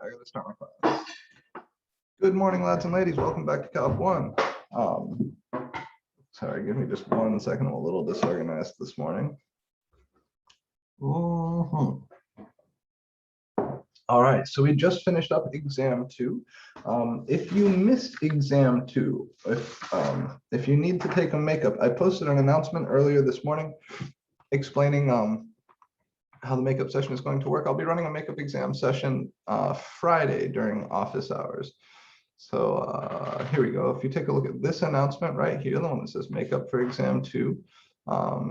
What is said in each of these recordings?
I gotta start my class. Good morning, lads and ladies. Welcome back to Calc 1. Sorry, give me just 1 second. I'm a little disorganized this morning. All right, so we just finished up exam 2. If you missed exam 2, if you need to take a makeup, I posted an announcement earlier this morning explaining how the makeup session is going to work. I'll be running a makeup exam session Friday during office hours. So here we go. If you take a look at this announcement right here, the one that says makeup for exam 2.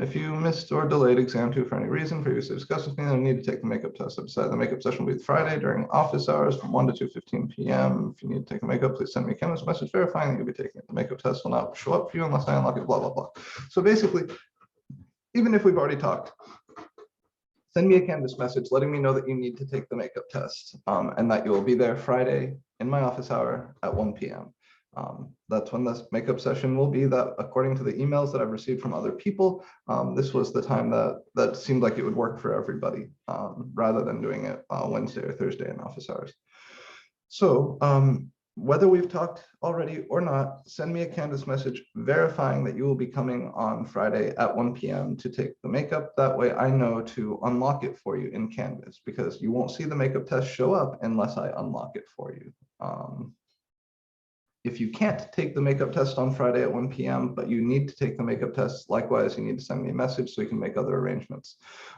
If you missed or delayed exam 2 for any reason previously discussed with me, then you need to take the makeup test. I've decided the makeup session will be Friday during office hours from 1 to 2:15 p.m. If you need to take a makeup, please send me a Canvas message verifying that you'll be taking it. The makeup test will not show up for you unless I unlock it, blah, blah, blah. So basically, even if we've already talked, send me a Canvas message letting me know that you need to take the makeup test and that you will be there Friday in my office hour at 1 p.m. That's when this makeup session will be. That according to the emails that I've received from other people, this was the time that seemed like it would work for everybody rather than doing it Wednesday or Thursday in office hours. So whether we've talked already or not, send me a Canvas message verifying that you will be coming on Friday at 1 p.m. to take the makeup. That way I know to unlock it for you in Canvas, because you won't see the makeup test show up unless I unlock it for you. If you can't take the makeup test on Friday at 1 p.m., but you need to take the makeup test, likewise, you need to send me a message so we can make other arrangements.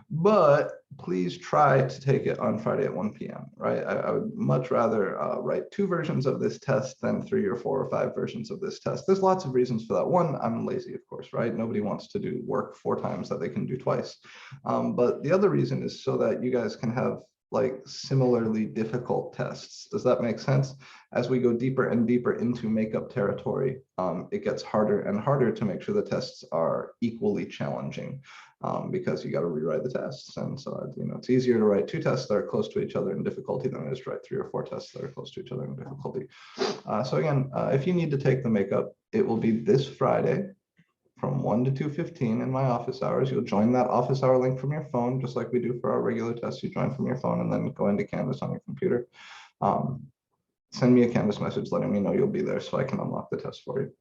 But please try to take it on Friday at 1 p.m., right? I would much rather write 2 versions of this test than 3 or 4 or 5 versions of this test. There's lots of reasons for that. One, I'm lazy, of course, right? Nobody wants to do work 4 times that they can do twice. But the other reason is so that you guys can have like similarly difficult tests. Does that make sense? As we go deeper and deeper into makeup territory, it gets harder and harder to make sure the tests are equally challenging because you got to rewrite the tests. And so, it's easier to write 2 tests that are close to each other in difficulty than it is to write 3 or 4 tests that are close to each other in difficulty. So again, if you need to take the makeup, it will be this Friday from 1 to 2:15 in my office hours. You'll join that office hour link from your phone, just like we do for our regular tests. You join from your phone and then go into Canvas on your computer. Send me a Canvas message letting me know you'll be there so I can unlock the test for you.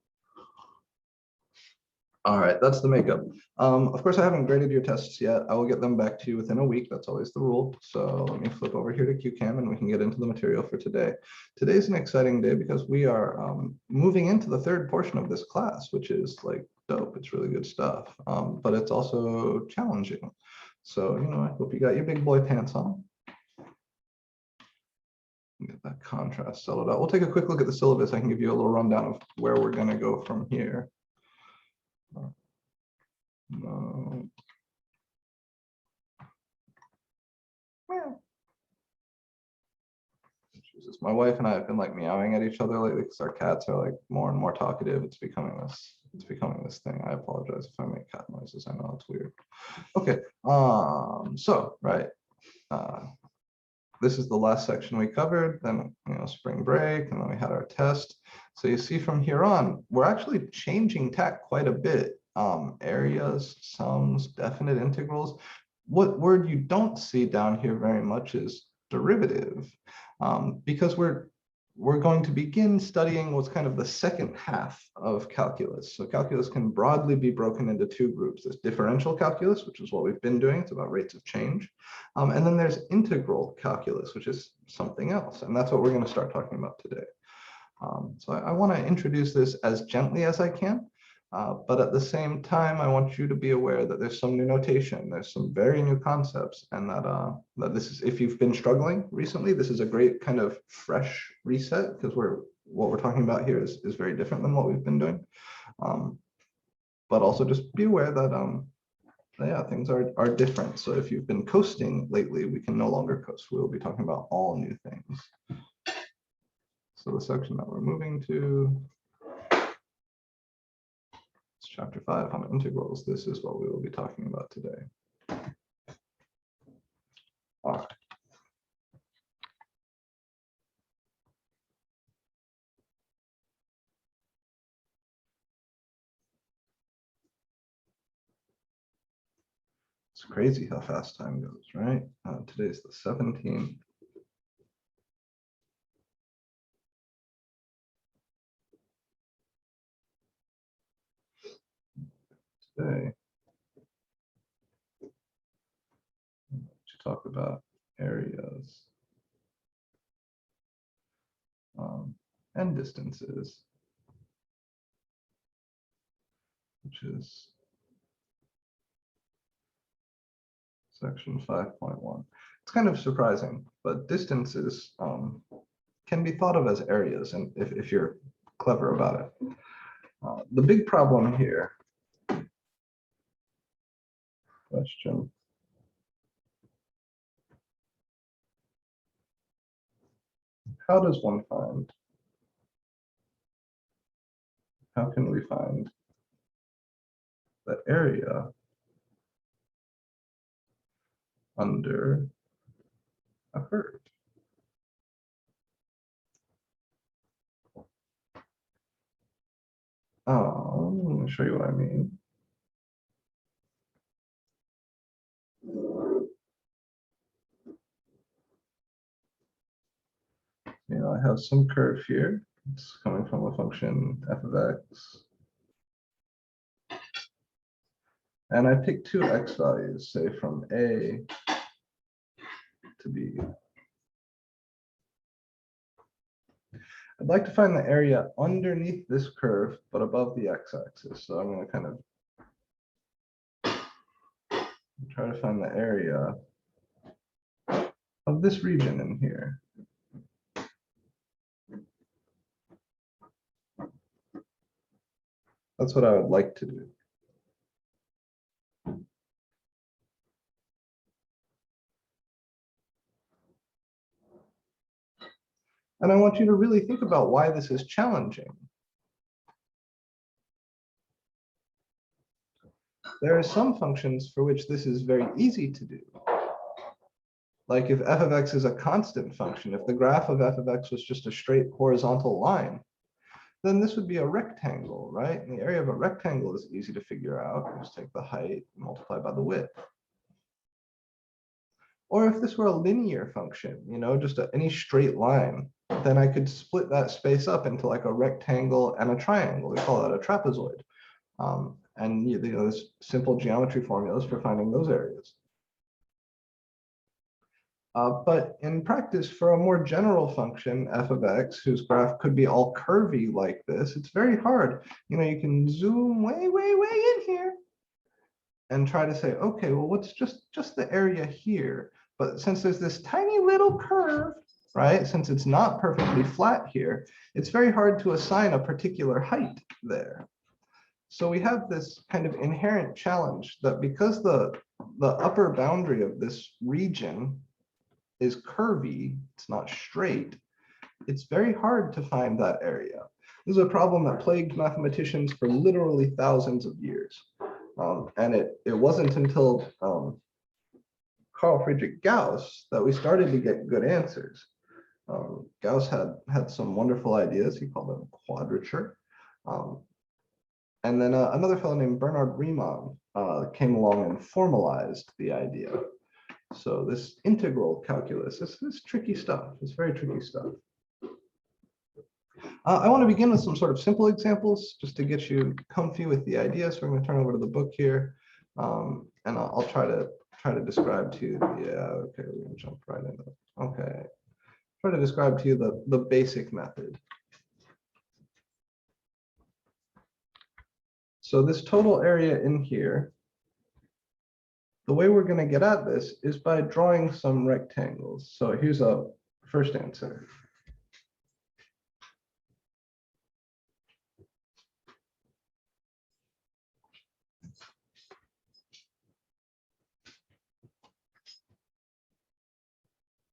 All right, that's the makeup. Of course, I haven't graded your tests yet. I will get them back to you within a week. That's always the rule. So let me flip over here to QCam and we can get into the material for today. Today's an exciting day because we are moving into the 3rd portion of this class, which is like dope. It's really good stuff, but it's also challenging. So, I hope you got your big boy pants on. Get that contrast settled out. We'll take a quick look at the syllabus. I can give you a little rundown of where we're going to go from here. Jesus, my wife and I have been like meowing at each other lately because our cats are like more and more talkative. It's becoming this thing. I apologize if I make cat noises. I know it's weird. Okay. So right. This is the last section we covered, then spring break, and then we had our test. So you see from here on, we're actually changing tack quite a bit. Areas, sums, definite integrals. What word you don't see down here very much is derivative, because we're going to begin studying what's kind of the second half of calculus. So calculus can broadly be broken into 2 groups. There's differential calculus, which is what we've been doing. It's about rates of change. And then there's integral calculus, which is something else. And that's what we're going to start talking about today. So I want to introduce this as gently as I can. But at the same time, I want you to be aware that there's some new notation, there's some very new concepts, and that this is, if you've been struggling recently, this is a great kind of fresh reset, because what we're talking about here is very different than what we've been doing. But also just be aware that yeah, things are different. So if you've been coasting lately, we can no longer coast. We'll be talking about all new things. So the section that we're moving to, Chapter 5 on integrals. This is what we will be talking about today. All right. It's crazy how fast time goes, right? Today's the 17th. today to talk about areas and distances, which is section 5.1. It's kind of surprising, but distances can be thought of as areas, and if you're clever about it. The big problem here, question, how does one find, how can we find the area under a curve? Let me show you what I mean. I have some curve here. It's coming from a function f of x. And I pick two x values, say from a to b. I'd like to find the area underneath this curve, but above the x-axis. So I'm going to kind of try to find the area of this region in here. That's what I would like to do. And I want you to really think about why this is challenging. There are some functions for which this is very easy to do. Like if f of x is a constant function, if the graph of f of x was just a straight horizontal line, then this would be a rectangle, right? And the area of a rectangle is easy to figure out. You just take the height and multiply by the width. Or if this were a linear function, just any straight line, then I could split that space up into like a rectangle and a triangle. We call that a trapezoid. And there's simple geometry formulas for finding those areas. But in practice, for a more general function, f of x, whose graph could be all curvy like this, it's very hard. You can zoom way, way, way in here and try to say, okay, well, what's just the area here? But since there's this tiny little curve, right, since it's not perfectly flat here, it's very hard to assign a particular height there. So we have this kind of inherent challenge that because the upper boundary of this region is curvy, it's not straight, it's very hard to find that area. This is a problem that plagued mathematicians for literally thousands of years. And it wasn't until Carl Friedrich Gauss that we started to get good answers. Gauss had some wonderful ideas. He called them quadrature. And then another fellow named Bernard Riemann came along and formalized the idea. So this integral calculus, this is tricky stuff. It's very tricky stuff. I want to begin with some sort of simple examples just to get you comfy with the idea. So we're going to turn over to the book here, and I'll try to describe to you. Okay, we're going to jump right into it. Okay, try to describe to you the basic method. So this total area in here, the way we're going to get at this is by drawing some rectangles. So here's a first answer.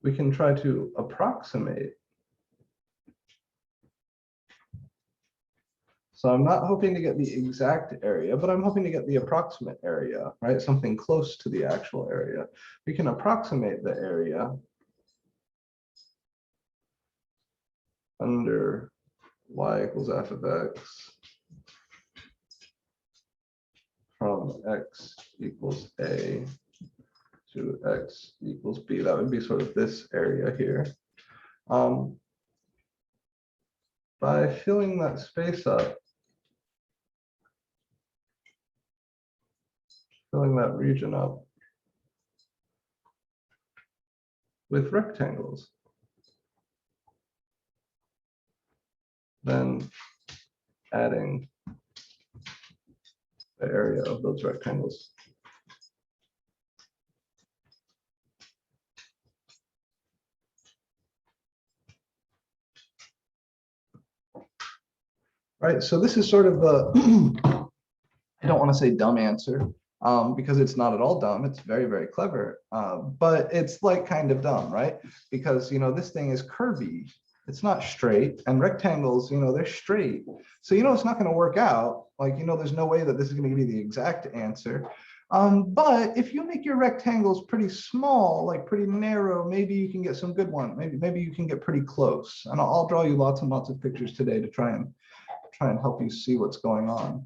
We can try to approximate. So I'm not hoping to get the exact area, but I'm hoping to get the approximate area, right? Something close to the actual area. We can approximate the area under y equals f of x from x equals a to x equals b. That would be sort of this area here. By filling that space up filling that region up with rectangles. Then adding the area of those rectangles. Right, so this is sort of the, I don't want to say dumb answer, because it's not at all dumb. It's very, very clever, but it's like kind of dumb, right? Because, you know, this thing is curvy. It's not straight, and rectangles, you know, they're straight. So, you know, it's not going to work out. Like, you know, there's no way that this is going to give you the exact answer. But if you make your rectangles pretty small, like pretty narrow, maybe you can get some good ones. Maybe you can get pretty close. And I'll draw you lots and lots of pictures today to try and help you see what's going on.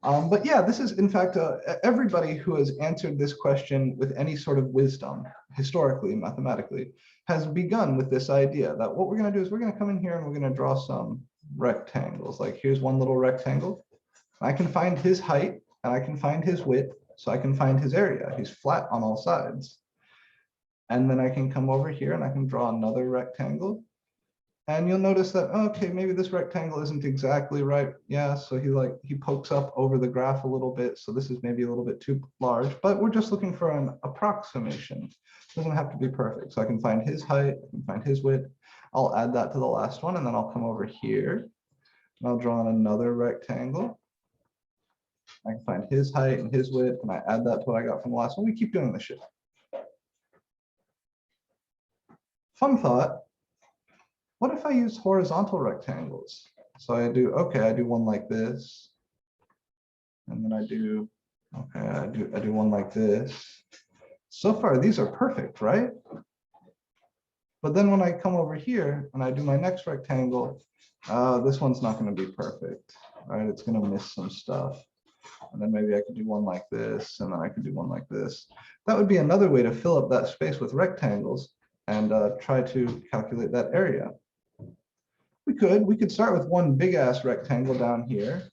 But yeah, this is in fact, everybody who has answered this question with any sort of wisdom, historically, mathematically, has begun with this idea that what we're going to do is we're going to come in here and we're going to draw some rectangles. Like here's one little rectangle. I can find his height and I can find his width, so I can find his area. He's flat on all sides. And then I can come over here and I can draw another rectangle. And you'll notice that, okay, maybe this rectangle isn't exactly right. Yeah, so he pokes up over the graph a little bit. So this is maybe a little bit too large, but we're just looking for an approximation. It doesn't have to be perfect. So I can find his height, I can find his width. I'll add that to the last one, and then I'll come over here and I'll draw on another rectangle. I can find his height and his width, and I add that to what I got from the last one. We keep doing this shit. Fun thought. What if I use horizontal rectangles? So I do one like this. And then I do one like this. So far, these are perfect, right? But then when I come over here and I do my next rectangle, this one's not going to be perfect, right? It's going to miss some stuff. And then maybe I could do one like this, and then I could do one like this. That would be another way to fill up that space with rectangles and try to calculate that area. We could start with one big ass rectangle down here.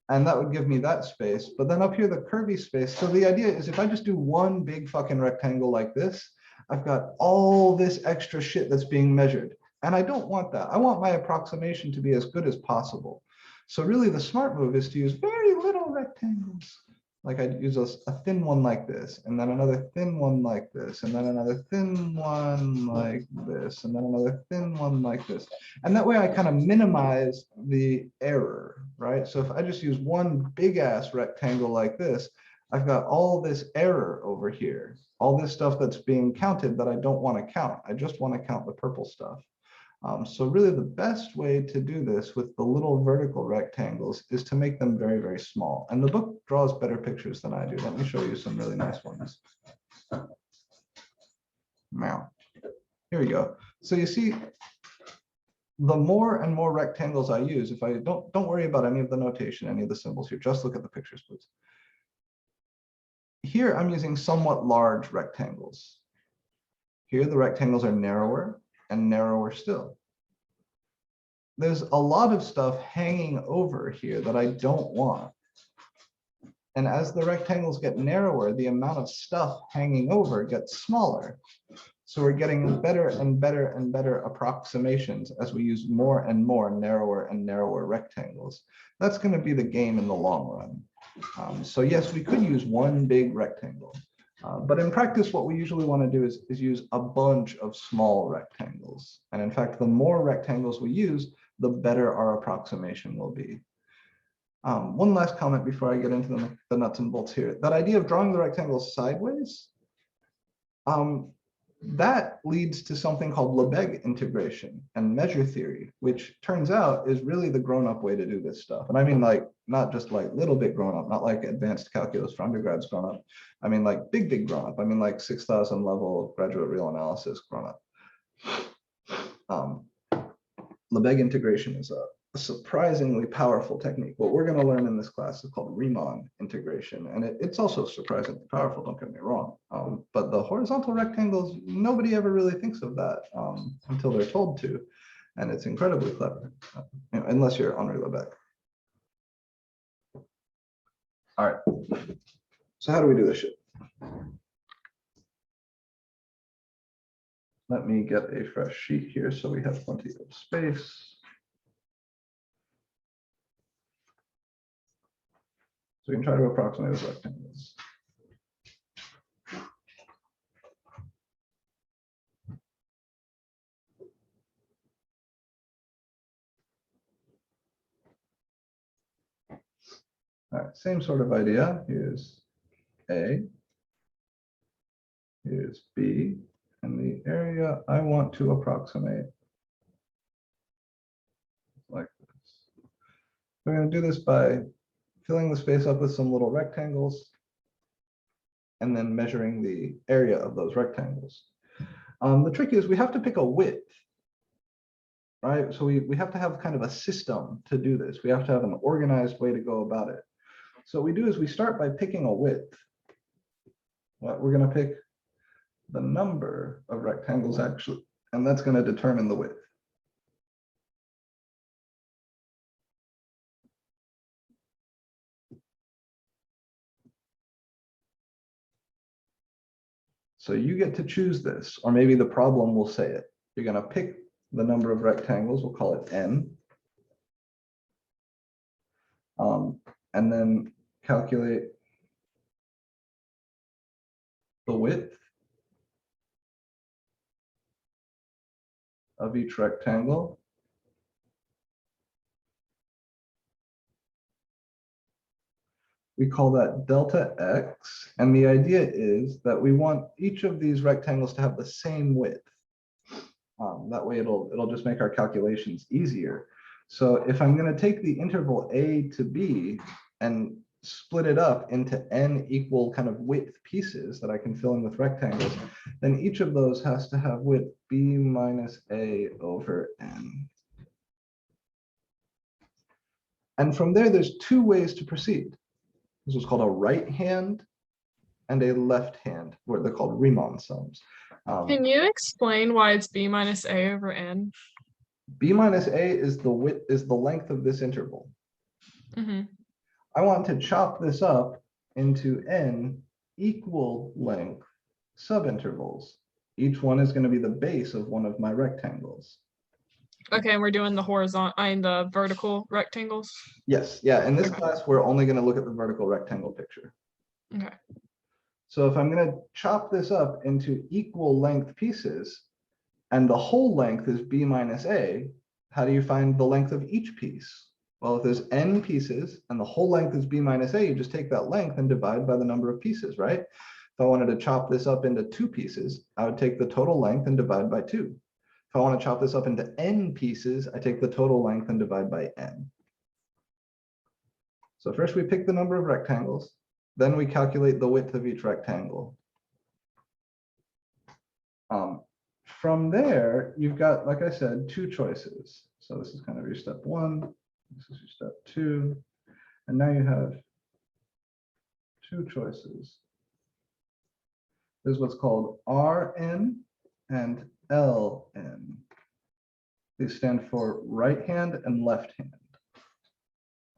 And that would give me that space. But then up here, the curvy space. So the idea is if I just do one big fucking rectangle like this, I've got all this extra shit that's being measured. And I don't want that. I want my approximation to be as good as possible. So really the smart move is to use very little rectangles. Like I'd use a thin one like this, and then another thin one like this, and then another thin one like this, and then another thin one like this. And that way I kind of minimize the error, right? So if I just use one big ass rectangle like this, I've got all this error over here, all this stuff that's being counted that I don't want to count. I just want to count the purple stuff. So really the best way to do this with the little vertical rectangles is to make them very, very small. And the book draws better pictures than I do. Let me show you some really nice ones. Now, here we go. So you see, the more and more rectangles I use, if I don't worry about any of the notation, any of the symbols here, just look at the pictures, please. Here I'm using somewhat large rectangles. Here the rectangles are narrower and narrower still. There's a lot of stuff hanging over here that I don't want. And as the rectangles get narrower, the amount of stuff hanging over gets smaller. So we're getting better and better and better approximations as we use more and more narrower and narrower rectangles. That's going to be the game in the long run. So yes, we could use one big rectangle. But in practice, what we usually want to do is use a bunch of small rectangles. And in fact, the more rectangles we use, the better our approximation will be. One last comment before I get into the nuts and bolts here. That idea of drawing the rectangles sideways, that leads to something called Lebesgue integration and measure theory, which turns out is really the grown-up way to do this stuff. And I mean, like, not just like little bit grown up, not like advanced calculus for undergrads grown up. I mean, like big grown up. I mean, like 6,000 level graduate real analysis grown up. Lebesgue integration is a surprisingly powerful technique. What we're going to learn in this class is called Riemann integration, and it's also surprisingly powerful, don't get me wrong. But the horizontal rectangles, nobody ever really thinks of that until they're told to, and it's incredibly clever, unless you're Henri Lebesgue. All right. So how do we do this shit? Let me get a fresh sheet here so we have plenty of space. So we can try to approximate those rectangles. All right, same sort of idea. Here's A, here's B, and the area I want to approximate like this. We're going to do this by filling the space up with some little rectangles and then measuring the area of those rectangles. The trick is we have to pick a width, right? So we have to have kind of a system to do this. We have to have an organized way to go about it. So what we do is we start by picking a width. We're going to pick the number of rectangles actually, and that's going to determine the width. So you get to choose this, or maybe the problem will say it. You're going to pick the number of rectangles, we'll call it n, and then calculate the width of each rectangle. We call that delta x, and the idea is that we want each of these rectangles to have the same width. That way it'll just make our calculations easier. So if I'm going to take the interval a to b and split it up into n equal kind of width pieces that I can fill in with rectangles, then each of those has to have width b minus a over n. And from there, there's two ways to proceed. This is called a right hand and a left hand, where they're called Riemann sums. Can you explain why it's b minus a over n? B minus a is the width, is the length of this interval. Mm-hmm. I want to chop this up into n equal length subintervals. Each one is going to be the base of one of my rectangles. Okay, and we're doing the horizontal and the vertical rectangles. Yes, yeah. In this class, we're only going to look at the vertical rectangle picture. Okay. So if I'm going to chop this up into equal length pieces, and the whole length is b minus a, how do you find the length of each piece? Well, if there's n pieces and the whole length is b minus a, you just take that length and divide by the number of pieces, right? If I wanted to chop this up into 2 pieces, I would take the total length and divide by 2. If I want to chop this up into n pieces, I take the total length and divide by n. So first we pick the number of rectangles, then we calculate the width of each rectangle. From there, you've got, like I said, 2 choices. So this is kind of your step 1, this is your step 2, and now you have 2 choices. There's what's called Rn and Ln. These stand for right hand and left hand.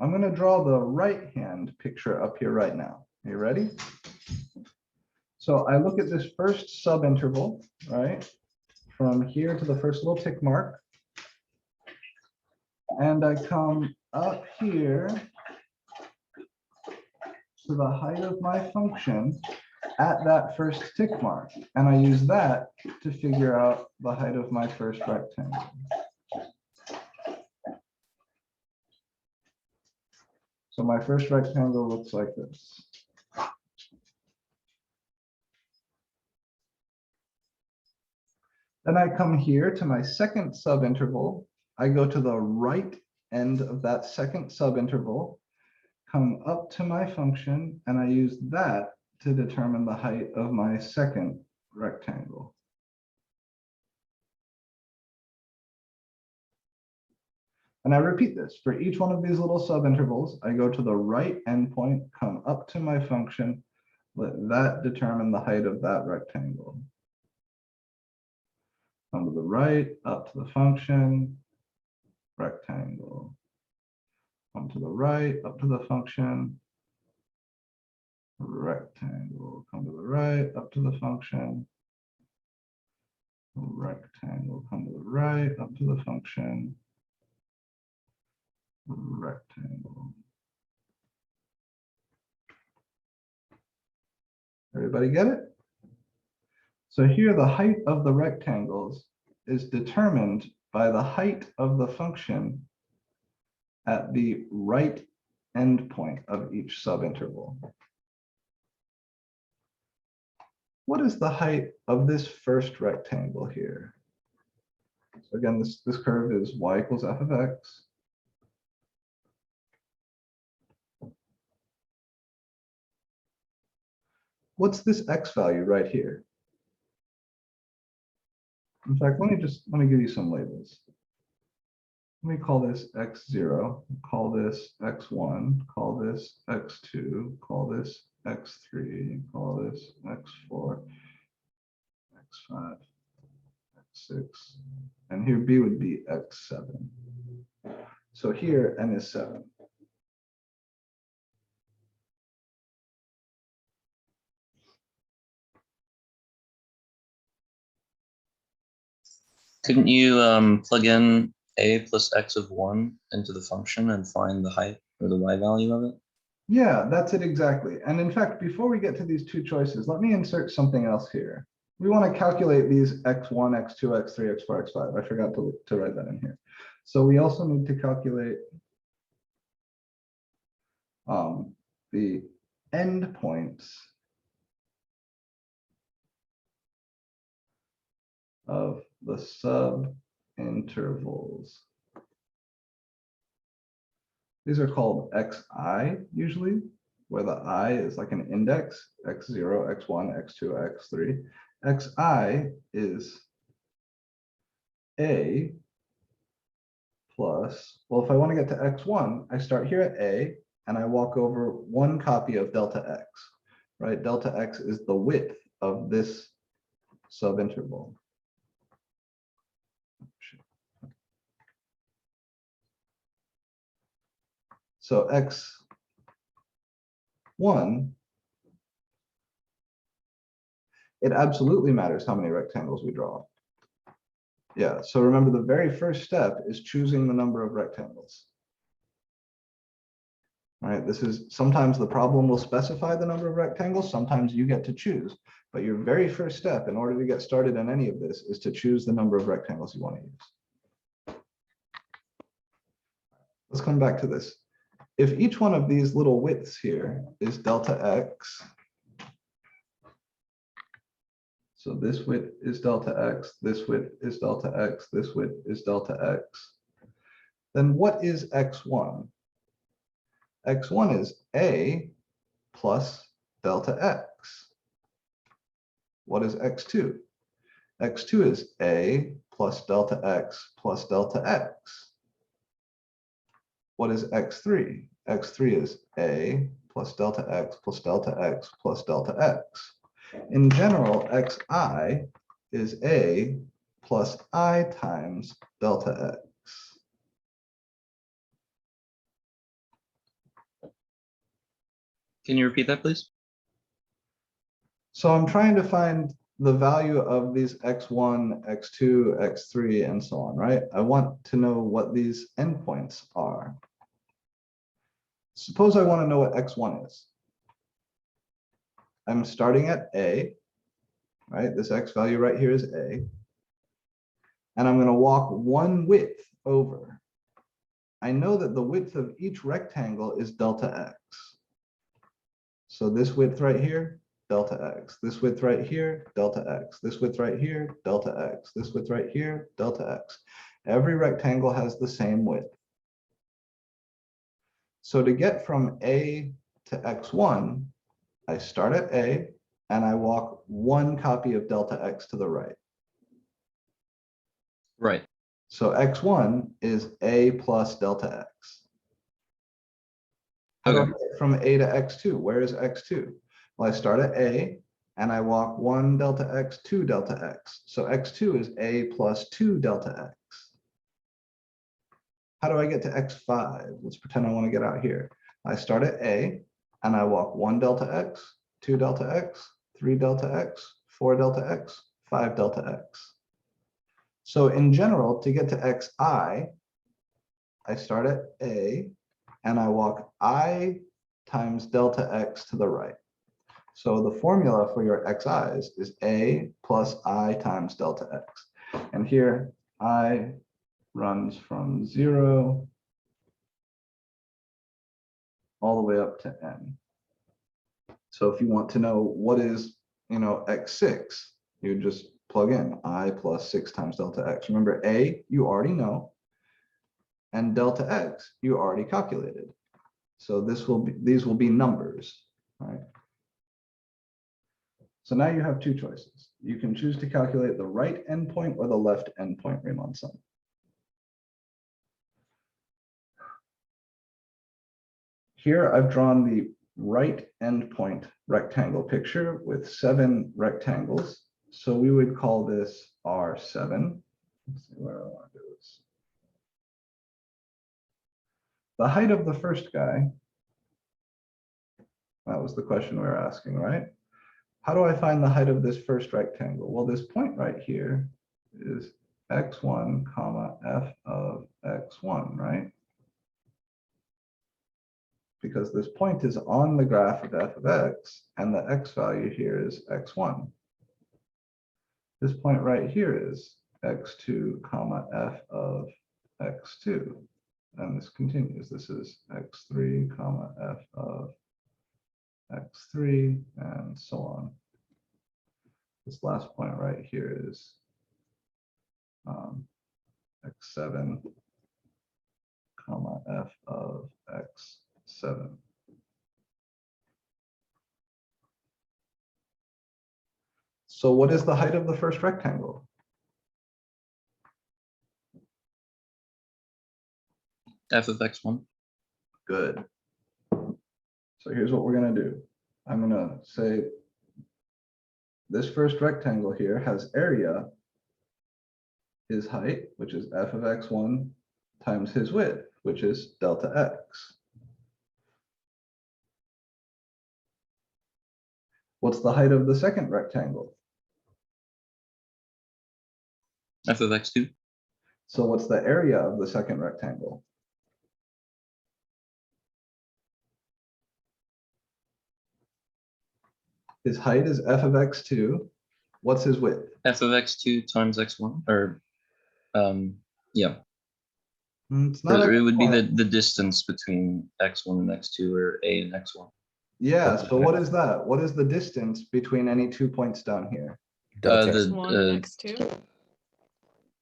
I'm going to draw the right hand picture up here right now. Are you ready? So I look at this first subinterval, right? From here to the first little tick mark. And I come up here to the height of my function at that first tick mark. And I use that to figure out the height of my first rectangle. So my first rectangle looks like this. Then I come here to my second subinterval. I go to the right end of that second subinterval, come up to my function, and I use that to determine the height of my second rectangle. And I repeat this. For each one of these little subintervals, I go to the right endpoint, come up to my function, let that determine the height of that rectangle. Come to the right, up to the function, rectangle. Come to the right, up to the function, rectangle, come to the right, up to the function. Rectangle, come to the right, up to the function. Rectangle. Everybody get it? So here the height of the rectangles is determined by the height of the function at the right endpoint of each subinterval. What is the height of this first rectangle here? So again, this curve is y equals f of x. What's this x value right here? In fact, let me give you some labels. Let me call this x0, call this x1, call this x2, call this x3, call this x4, x5, x6, and here b would be x7. So here n is 7. Couldn't you plug in a plus x of 1 into the function and find the height or the y value of it? Yeah, that's it exactly. And in fact, before we get to these two choices, let me insert something else here. We want to calculate these x1, x2, x3, x4, x5. I forgot to write that in here. So we also need to calculate the endpoints of the subintervals. These are called xi usually, where the I is like an index, x0, x1, x2, x3. Xi is a plus, well, if I want to get to x1, I start here at a and I walk over one copy of delta x, right? Delta x is the width of this subinterval. So x1, it absolutely matters how many rectangles we draw. Yeah, so remember the very first step is choosing the number of rectangles. All right, this is sometimes the problem will specify the number of rectangles, sometimes you get to choose, but your very first step in order to get started in any of this is to choose the number of rectangles you want to use. Let's come back to this. If each one of these little widths here is delta x, so this width is delta x, this width is delta x, this width is delta x, then what is x1? X1 is a plus delta x. What is x2? X2 is a plus delta x plus delta x. What is x3? X3 is a plus delta x plus delta x plus delta x. In general, xi is a plus I times delta x. Can you repeat that, please? So I'm trying to find the value of these x1, x2, x3, and so on, right? I want to know what these endpoints are. Suppose I want to know what x1 is. I'm starting at a, right? This x value right here is a. And I'm going to walk one width over. I know that the width of each rectangle is delta x. So this width right here, delta x. This width right here, delta x. This width right here, delta x. This width right here, delta x. Every rectangle has the same width. So to get from a to x1, I start at a and I walk one copy of delta x to the right. Right. So x1 is a plus delta x. How do I get from a to x2? Where is x2? Well, I start at a and I walk one delta x, two delta x. So x2 is a plus 2 delta x. How do I get to x5? Let's pretend I want to get out here. I start at a and I walk 1 delta x, 2 delta x, 3 delta x, 4 delta x, 5 delta x. So in general, to get to xi, I start at A and I walk I times delta x to the right. So the formula for your xi's is A plus I times delta x. And here I runs from 0 all the way up to n. So if you want to know what is, x6, you just plug in I plus 6 times delta x. Remember, A, you already know, and delta x, you already calculated. So these will be numbers, right? So now you have two choices. You can choose to calculate the right endpoint or the left endpoint Riemann sum. Here I've drawn the right endpoint rectangle picture with 7 rectangles. So we would call this R7. Let's see where I want to do this. The height of the first guy, that was the question we were asking, right? How do I find the height of this first rectangle? Well, this point right here is x1 comma f of x1, right? Because this point is on the graph of f of x, and the x value here is x1. This point right here is x2 comma f of x2. And this continues. This is x3 comma f of x3, and so on. This last point right here is x7 comma f of x7. So what is the height of the first rectangle? F of x1. Good. So here's what we're going to do. I'm going to say this first rectangle here has area, his height, which is f of x1, times his width, which is delta x. What's the height of the second rectangle? F of x2. So what's the area of the second rectangle? His height is f of x2. What's his width? F of x2 times x1, or yeah. It's not Or it would be x1. the distance between x1 and x2, or a and x1. Yeah, so what is that? What is the distance between any 2 points down here? The X1 and X2.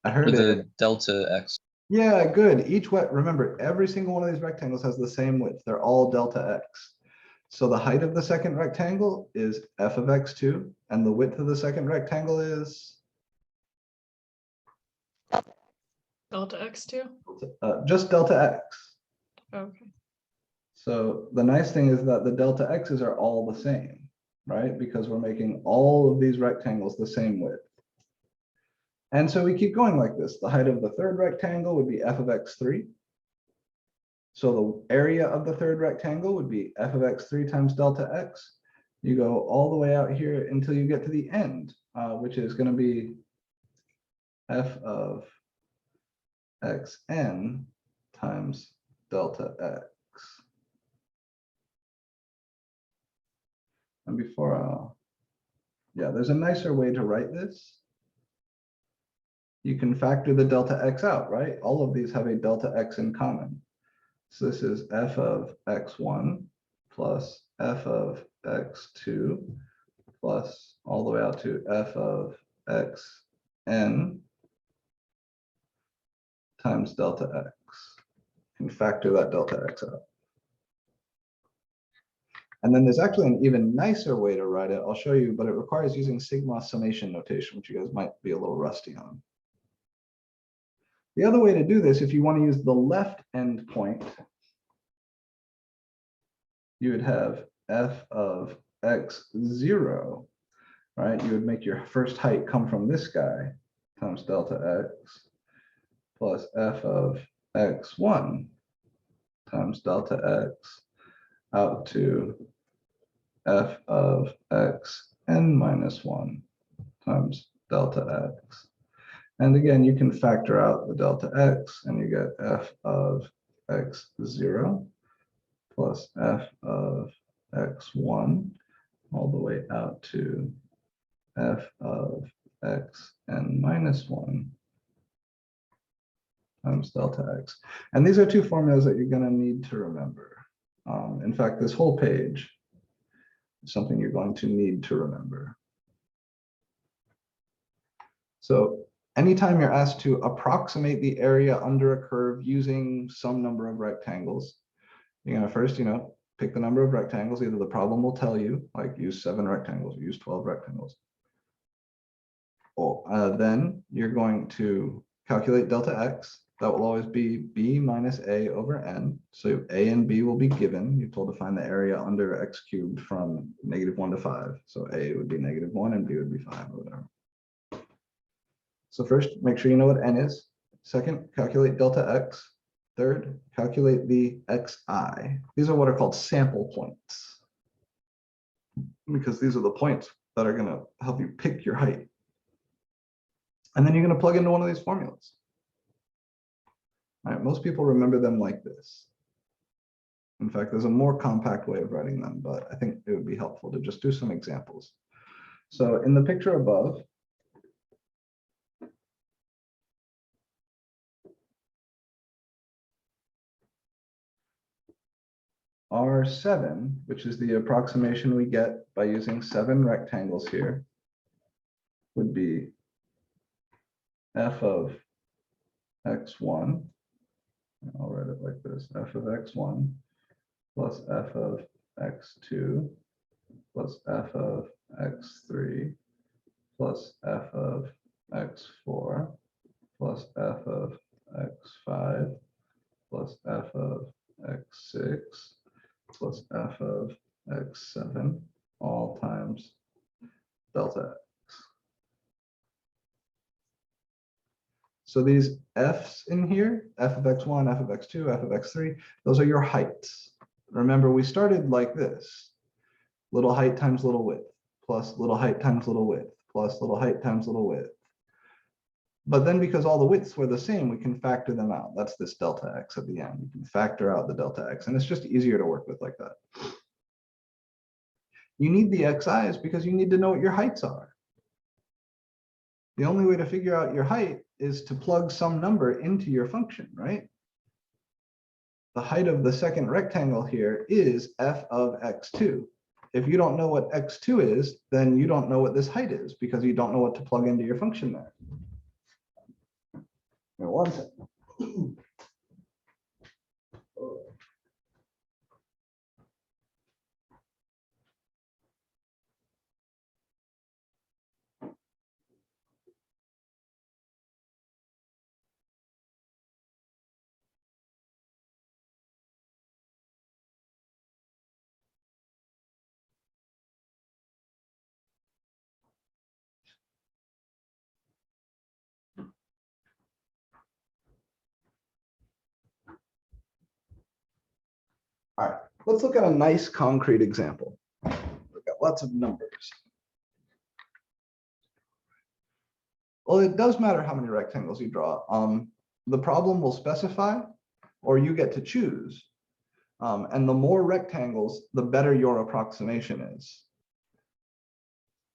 I or heard it. the delta x. Yeah, good. Remember, every single one of these rectangles has the same width. They're all delta x. So the height of the second rectangle is f of x2, and the width of the second rectangle is Delta X2. just delta x. Okay. So the nice thing is that the delta x's are all the same, right? Because we're making all of these rectangles the same width. And so we keep going like this. The height of the third rectangle would be f of x3. So the area of the third rectangle would be f of x3 times delta x. You go all the way out here until you get to the end, which is going to be f of xn times delta x. And before, yeah, there's a nicer way to write this. You can factor the delta x out, right? All of these have a delta x in common. So this is f of x1 plus f of x2 plus all the way out to f of xn times delta x. You can factor that delta x out. And then there's actually an even nicer way to write it. I'll show you, but it requires using sigma summation notation, which you guys might be a little rusty on. The other way to do this, if you want to use the left end point, you would have f of x0, right? You would make your first height come from this guy times delta x plus f of x1 times delta x out to f of x n minus 1 times delta x. And again, you can factor out the delta x and you get f of x0 plus f of x1 all the way out to f of x n minus 1 times delta x. And these are two formulas that you're going to need to remember. In fact, this whole page is something you're going to need to remember. So anytime you're asked to approximate the area under a curve using some number of rectangles, you're going to first, pick the number of rectangles. Either the problem will tell you, like use 7 rectangles, or use 12 rectangles. Or then you're going to calculate delta x. That will always be b minus a over n. So a and b will be given. You're told to find the area under x cubed from -1 to 5. So a would be -1 and b would be 5 or whatever. So first, make sure you know what n is. Second, calculate delta x. Third, calculate the xi. These are what are called sample points, because these are the points that are going to help you pick your height. And then you're going to plug into one of these formulas. All right, most people remember them like this. In fact, there's a more compact way of writing them, but I think it would be helpful to just do some examples. So in the picture above, R7, which is the approximation we get by using 7 rectangles here, would be f of x1. I'll write it like this, f of x1 plus f of x2 plus f of x3 plus f of x4 plus f of x5 plus f of x6 plus f of x7 all times delta x. So these f's in here, f of x1, f of x2, f of x3, those are your heights. Remember, we started like this. Little height times little width, plus little height times little width, plus little height times little width. But then because all the widths were the same, we can factor them out. That's this delta x at the end. You can factor out the delta x, and it's just easier to work with like that. You need the xi's because you need to know what your heights are. The only way to figure out your height is to plug some number into your function, right? The height of the second rectangle here is f of x2. If you don't know what x2 is, then you don't know what this height is because you don't know what to plug into your function there. Now, one second. All right, let's look at a nice concrete example. We've got lots of numbers. Well, it does matter how many rectangles you draw. The problem will specify, or you get to choose. And the more rectangles, the better your approximation is.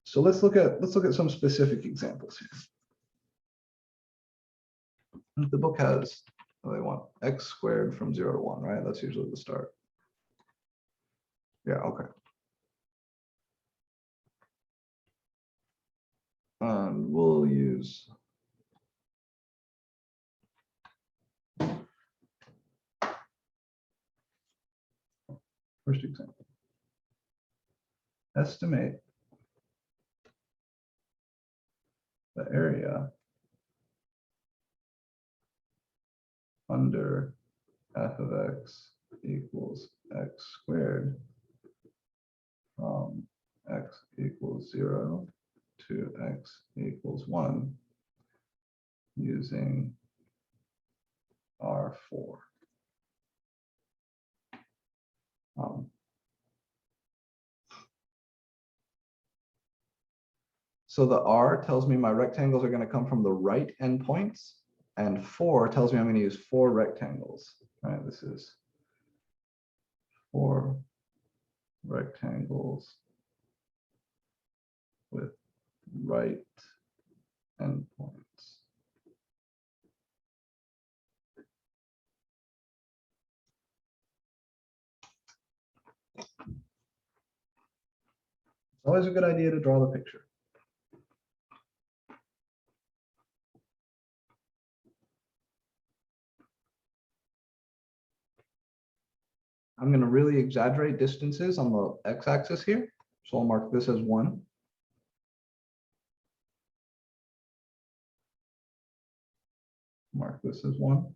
So let's look at some specific examples here. The book has, they want x squared from 0 to 1, right? That's usually the start. Yeah, okay. And we'll use first example. Estimate the area under f of x equals x squared from x equals 0 to x equals 1 using R4. So the R tells me my rectangles are going to come from the right endpoints, and 4 tells me I'm going to use 4 rectangles. All right, this is 4 rectangles with right endpoints. It's always a good idea to draw the picture. I'm going to really exaggerate distances on the x-axis here. So I'll mark this as 1. Mark this as 1.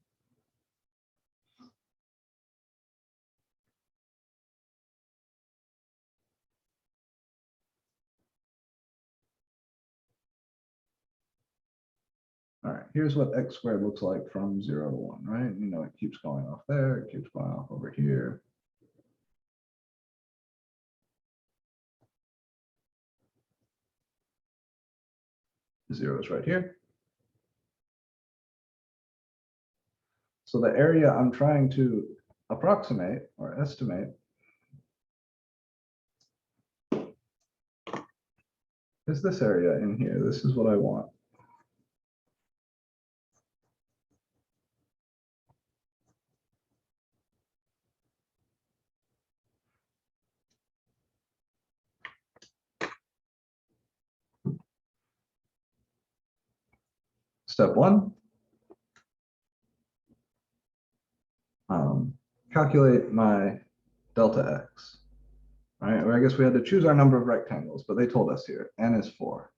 All right, here's what x squared looks like from 0 to 1, right? You know, it keeps going off there, it keeps going off over here. Zero is right here. So the area I'm trying to approximate or estimate is this area in here. This is what I want. Step 1, calculate my delta x. All right, or I guess we had to choose our number of rectangles, but they told us here, n is 4.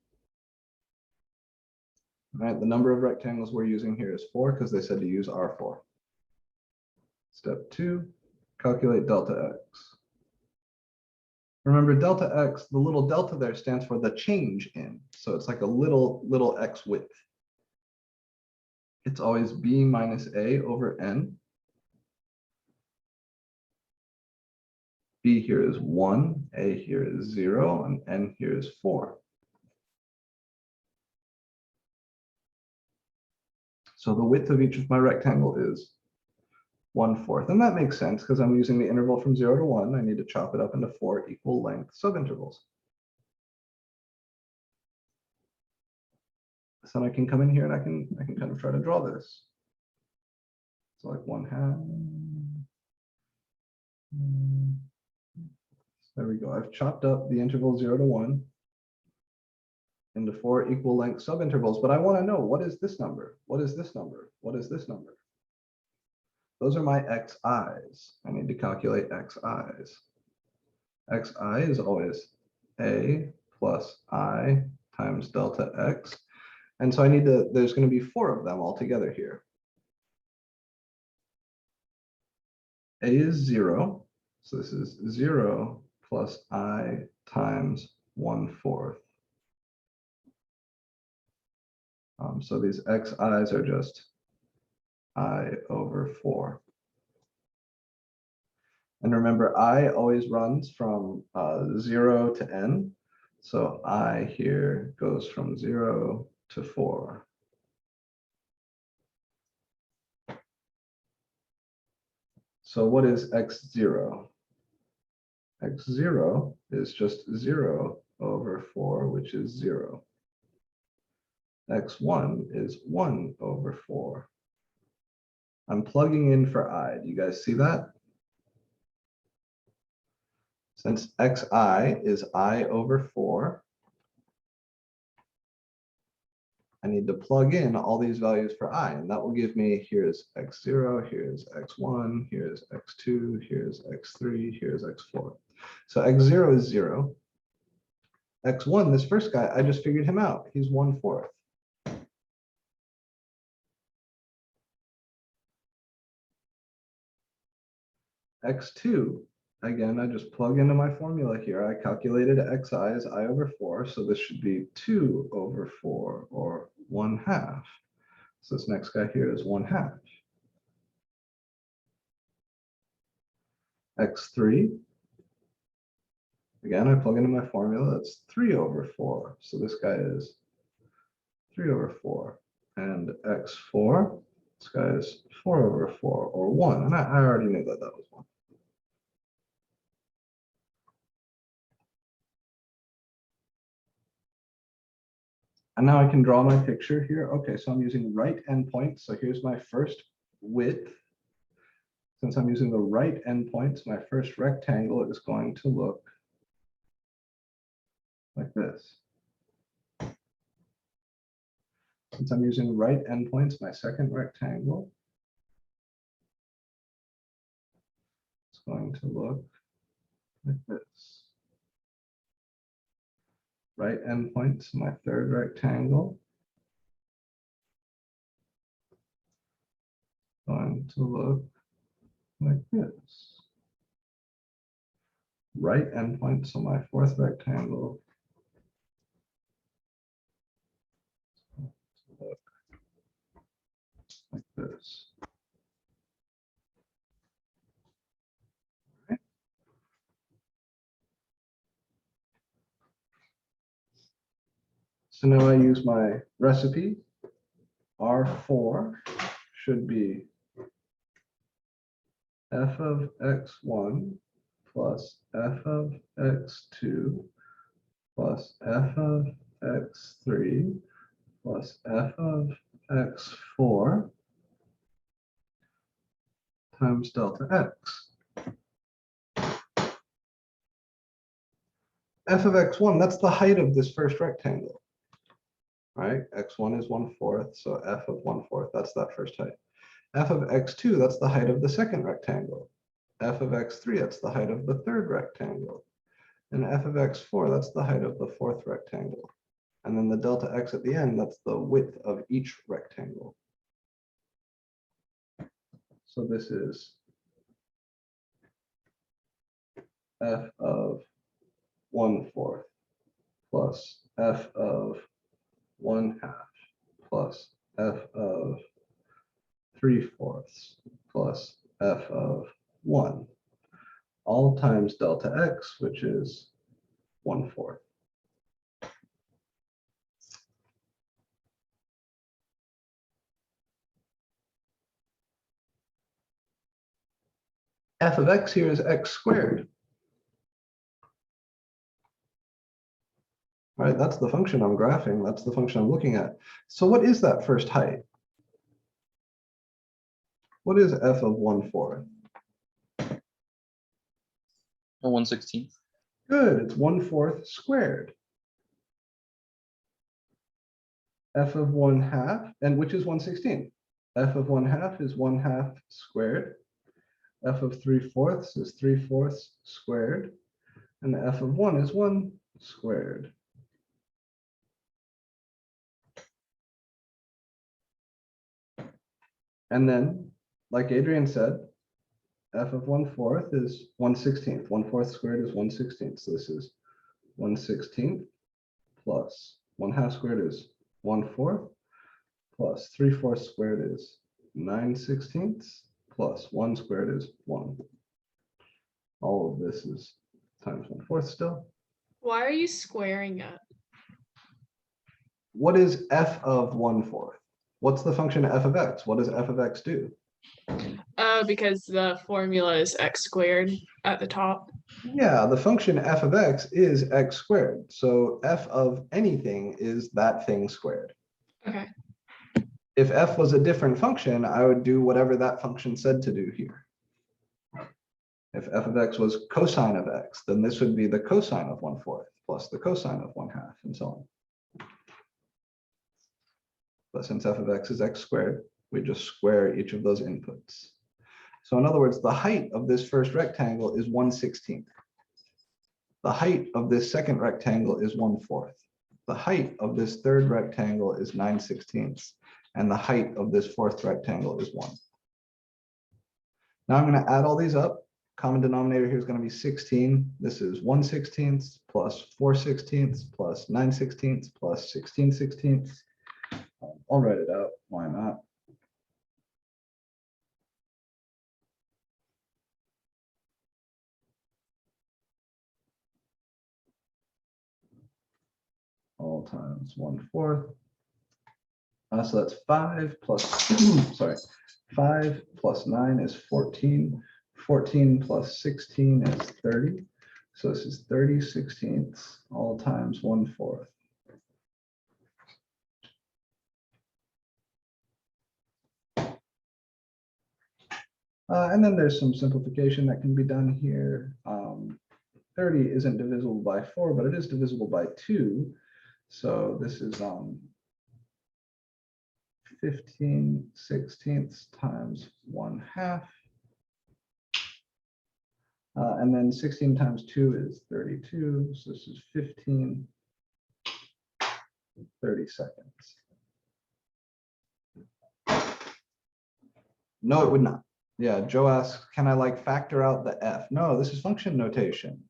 All right, the number of rectangles we're using here is 4 because they said to use R4. Step 2, calculate delta x. Remember delta x, the little delta there stands for the change in. So it's like a little x width. It's always b minus a over n. B here is 1, a here is 0, and n here is 4. So the width of each of my rectangle is 1/4. And that makes sense because I'm using the interval from 0 to 1. I need to chop it up into 4 equal length subintervals. So then I can come in here and I can kind of try to draw this. So like 1/2. There we go. I've chopped up the interval 0 to 1 into 4 equal length subintervals, but I want to know, what is this number? What is this number? What is this number? Those are my xi's. I need to calculate xi's. Xi is always a plus I times delta x. And so I need to, there's going to be 4 of them altogether here. A is 0. So this is 0 plus I times 1/4. So these xi's are just I over 4. And remember, I always runs from 0 to n. So I here goes from 0 to 4. So what is x0? X0 is just 0 over 4, which is 0. X1 is 1 over 4. I'm plugging in for I. Do you guys see that? Since xi is I over 4, I need to plug in all these values for I, and that will give me, here's x0, here's x1, here's x2, here's x3, here's x4. So x0 is 0. x1, this first guy, I just figured him out. He's 1/4. x2, again, I just plug into my formula here. I calculated xi as I over 4, so this should be 2 over 4, or 1/2. So this next guy here is 1/2. x3, Again, I plug into my formula, it's 3/4. So this guy is 3/4. And x4, this guy is 4/4, or 1. And I already knew that that was 1. And now I can draw my picture here. Okay, so I'm using right endpoints. So here's my first width. Since I'm using the right endpoints, my first rectangle is going to look like this. Since I'm using right endpoints, my second rectangle is going to look like this. Right endpoints, my third rectangle is going to look like this. Right endpoint, so my fourth rectangle is going to look like this. Right. So now I use my recipe. R4 should be f of x1 plus f of x2 plus f of x3 plus f of x4 times delta x. F of x1, that's the height of this first rectangle, right? X1 is 1/4, so f of 1/4, that's that first height. F of x2, that's the height of the second rectangle. F of x3, that's the height of the third rectangle. And f of x4, that's the height of the fourth rectangle. And then the delta x at the end, that's the width of each rectangle. So this is f of 1/4 plus f of 1/2 plus f of 3/4 plus f of 1, all times delta x, which is 1/4. F of x here is x squared. Right, that's the function I'm graphing. That's the function I'm looking at. So what is that first height? What is f of 1/4? 1/16. Good, it's 1/4 squared. F of 1/2, and which is 1/16? F of 1/2 is 1/2 squared. F of 3/4 is 3/4 squared. And f of 1 is 1 squared. And then, like Adrian said, f of 1/4 is 1/16. 1/4 squared is 1/16. So this is 1/16 plus 1/2 squared is 1/4 plus 3/4 squared is 9/16 plus 1 squared is 1. All of this is times 1/4 still. Why are you squaring it? What is f of 1/4? What's the function f of x? What does f of x do? Because the formula is x squared at the top. Yeah, the function f of x is x squared. So f of anything is that thing squared. Okay. If f was a different function, I would do whatever that function said to do here. If f of x was cosine of x, then this would be the cosine of 1/4 plus the cosine of 1/2 and so on. But since f of x is x squared, we just square each of those inputs. So in other words, the height of this first rectangle is 1/16. The height of this second rectangle is 1/4. The height of this third rectangle is 9/16. And the height of this fourth rectangle is 1. Now I'm going to add all these up. Common denominator here is going to be 16. This is 1/16 plus 4/16 plus 9/16 plus 16/16. I'll write it out. Why not? all times 1/4. So that's 5 plus, sorry, 5 plus 9 is 14. 14 plus 16 is 30. So this is 30/16 all times 1/4. And then there's some simplification that can be done here. 30 isn't divisible by 4, but it is divisible by 2. So this is 15/16 times 1/2. And then 16 times 2 is 32. So this is 15 30-seconds. No, it would not. Yeah, Joe asks, can I like factor out the f? No, this is function notation.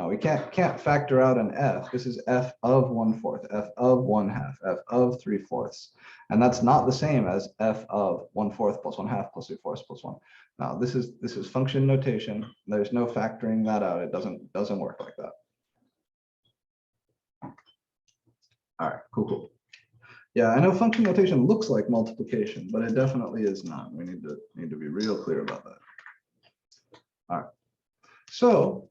We can't factor out an f. This is f of 1/4, f of 1/2, f of 3/4, and that's not the same as f of 1/4 plus 1/2 plus 3/4 plus 1. Now this is function notation. There's no factoring that out. It doesn't work like that. All right, cool. Yeah, I know function notation looks like multiplication, but it definitely is not. We need to be real clear about that. All right. So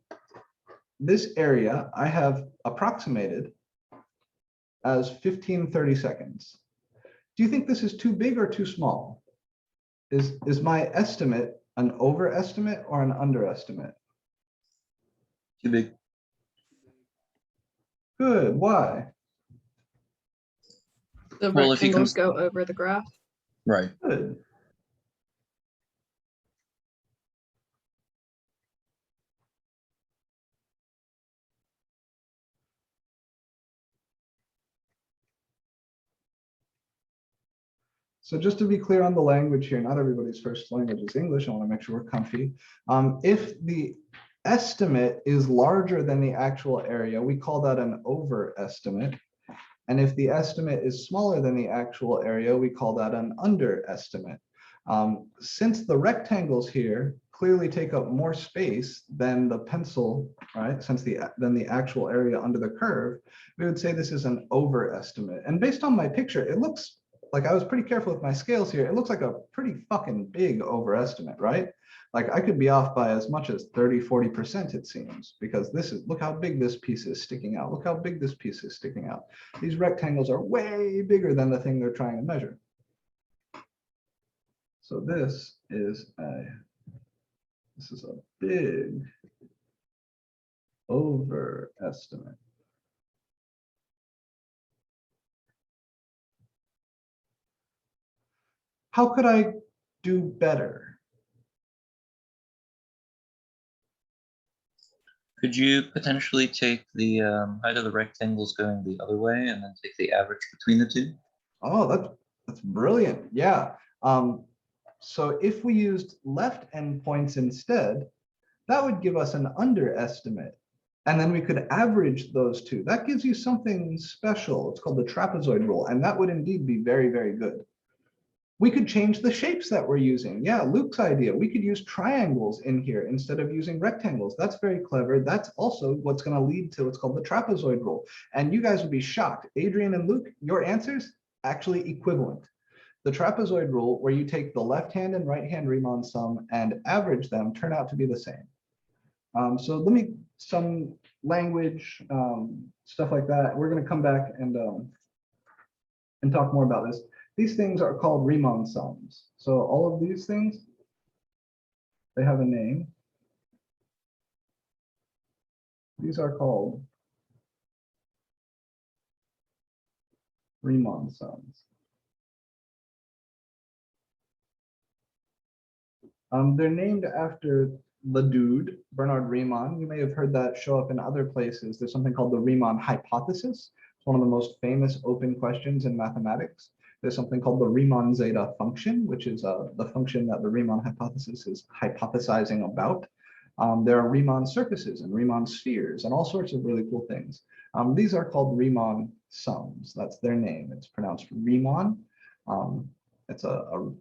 this area I have approximated as 15 30-seconds. Do you think this is too big or too small? Is my estimate an overestimate or an underestimate? Too big. Good. Why? The Well, if you rectangles go over the graph. Right. Good. So just to be clear on the language here, not everybody's first language is English. I want to make sure we're comfy. If the estimate is larger than the actual area, we call that an overestimate. And if the estimate is smaller than the actual area, we call that an underestimate. Since the rectangles here clearly take up more space than the pencil, right? Than the actual area under the curve, we would say this is an overestimate. And based on my picture, it looks like, I was pretty careful with my scales here. It looks like a pretty fucking big overestimate, right? Like I could be off by as much as 30–40%, it seems, because look how big this piece is sticking out. Look how big this piece is sticking out. These rectangles are way bigger than the thing they're trying to measure. So this is a big overestimate. How could I do better? Could you potentially take the height of the rectangles going the other way and then take the average between the two? Oh, that's brilliant. Yeah. So if we used left endpoints instead, that would give us an underestimate. And then we could average those two. That gives you something special. It's called the trapezoid rule. And that would indeed be very, very good. We could change the shapes that we're using. Yeah, Luke's idea. We could use triangles in here instead of using rectangles. That's very clever. That's also what's going to lead to what's called the trapezoid rule. And you guys would be shocked. Adrian and Luke, your answers actually equivalent. The trapezoid rule, where you take the left hand and right hand Riemann sum and average them, turn out to be the same. So let me, some language, stuff like that. We're going to come back and talk more about this. These things are called Riemann sums. So all of these things, they have a name. These are called Riemann sums. They're named after the dude, Bernard Riemann. You may have heard that show up in other places. There's something called the Riemann hypothesis. It's one of the most famous open questions in mathematics. There's something called the Riemann zeta function, which is the function that the Riemann hypothesis is hypothesizing about. There are Riemann surfaces and Riemann spheres and all sorts of really cool things. These are called Riemann sums. That's their name. It's pronounced Riemann. It's a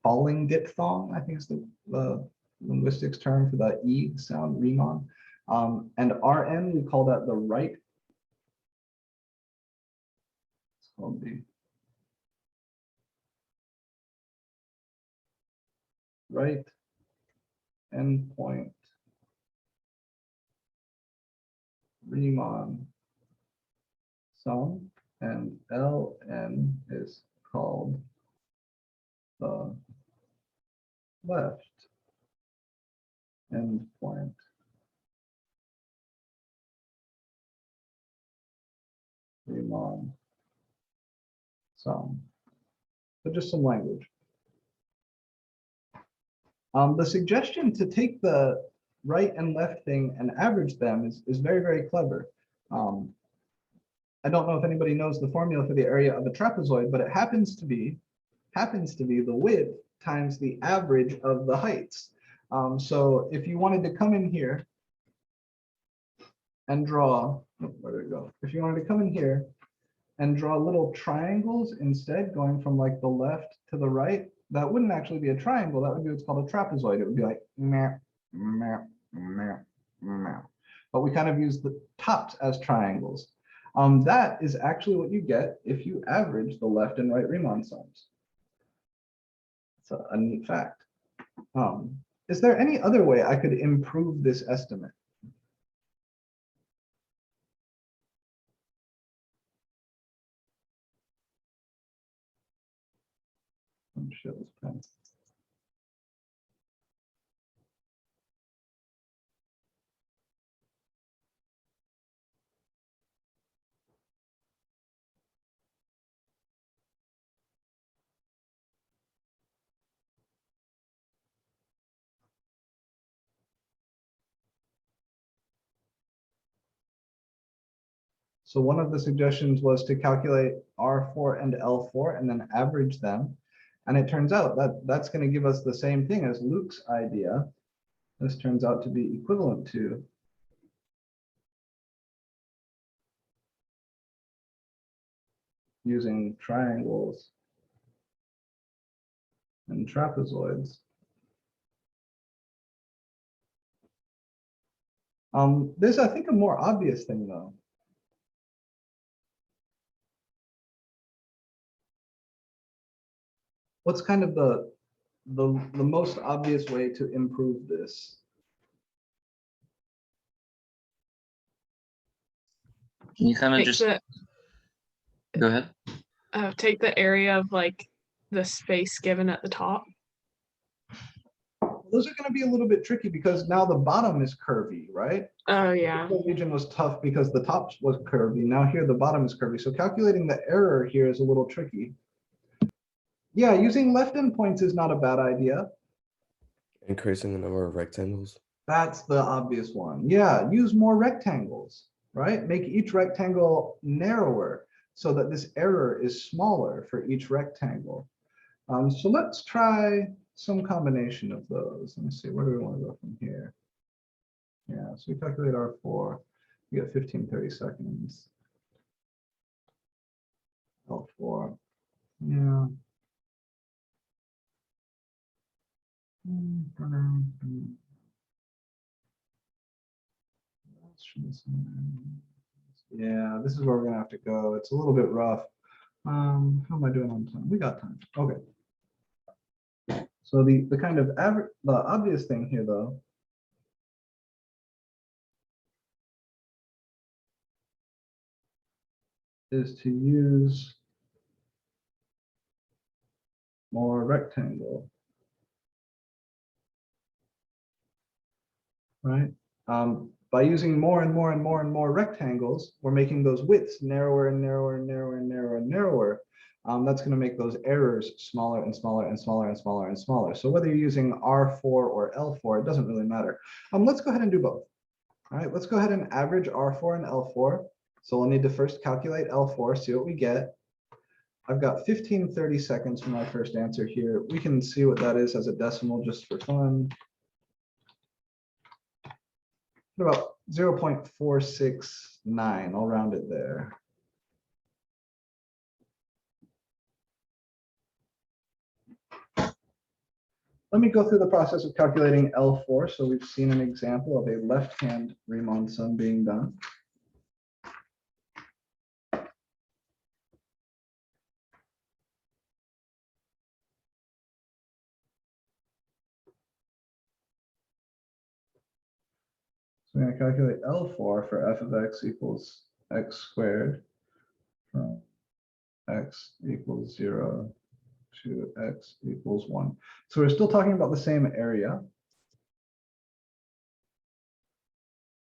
falling diphthong, I think is the linguistics term for the E sound, Riemann. And Rn, we call that the right called the right endpoint Riemann sum, and Ln is called the left endpoint Riemann sum. So just some language. The suggestion to take the right and left thing and average them is very, very clever. I don't know if anybody knows the formula for the area of a trapezoid, but it happens to be the width times the average of the heights. So if you wanted to come in here and draw, where did it go? If you wanted to come in here and draw little triangles instead, going from like the left to the right, that wouldn't actually be a triangle. That would be what's called a trapezoid. It would be like meh, meh, meh, meh. But we kind of use the tops as triangles. That is actually what you get if you average the left and right Riemann sums. It's a neat fact. Is there any other way I could improve this estimate? Share this pen. So one of the suggestions was to calculate R4 and L4 and then average them. And it turns out that that's going to give us the same thing as Luke's idea. This turns out to be equivalent to using triangles and trapezoids. There's, I think, a more obvious thing, though. What's kind of the most obvious way to improve this? Can you kind of Take just the go ahead? take the area of like the space given at the top. Those are going to be a little bit tricky because now the bottom is curvy, right? Oh yeah. The region was tough because the top was curvy. Now here the bottom is curvy. So calculating the error here is a little tricky. Yeah, using left endpoints is not a bad idea. Increasing the number of rectangles. That's the obvious one. Yeah, use more rectangles, right? Make each rectangle narrower so that this error is smaller for each rectangle. So let's try some combination of those. Let me see, where do we want to go from here? Yeah, so we calculate R4, we get 15, 30 seconds. L4, yeah. Yeah, this is where we're gonna have to go. It's a little bit rough. How am I doing on time? We got time. Okay. So the kind of average, the obvious thing here though, is to use more rectangle, right? By using more and more and more and more rectangles, we're making those widths narrower and narrower and narrower and narrower and narrower. That's going to make those errors smaller and smaller and smaller and smaller and smaller. So whether you're using R4 or L4, it doesn't really matter. Let's go ahead and do both. All right, let's go ahead and average R4 and L4. So we'll need to first calculate L4, see what we get. I've got 15, 30 seconds for my first answer here. We can see what that is as a decimal just for fun. About 0.469, I'll round it there. Let me go through the process of calculating L4. So we've seen an example of a left-hand Riemann sum being done. So we're going to calculate L4 for f of x equals x squared from x equals 0 to x equals 1. So we're still talking about the same area.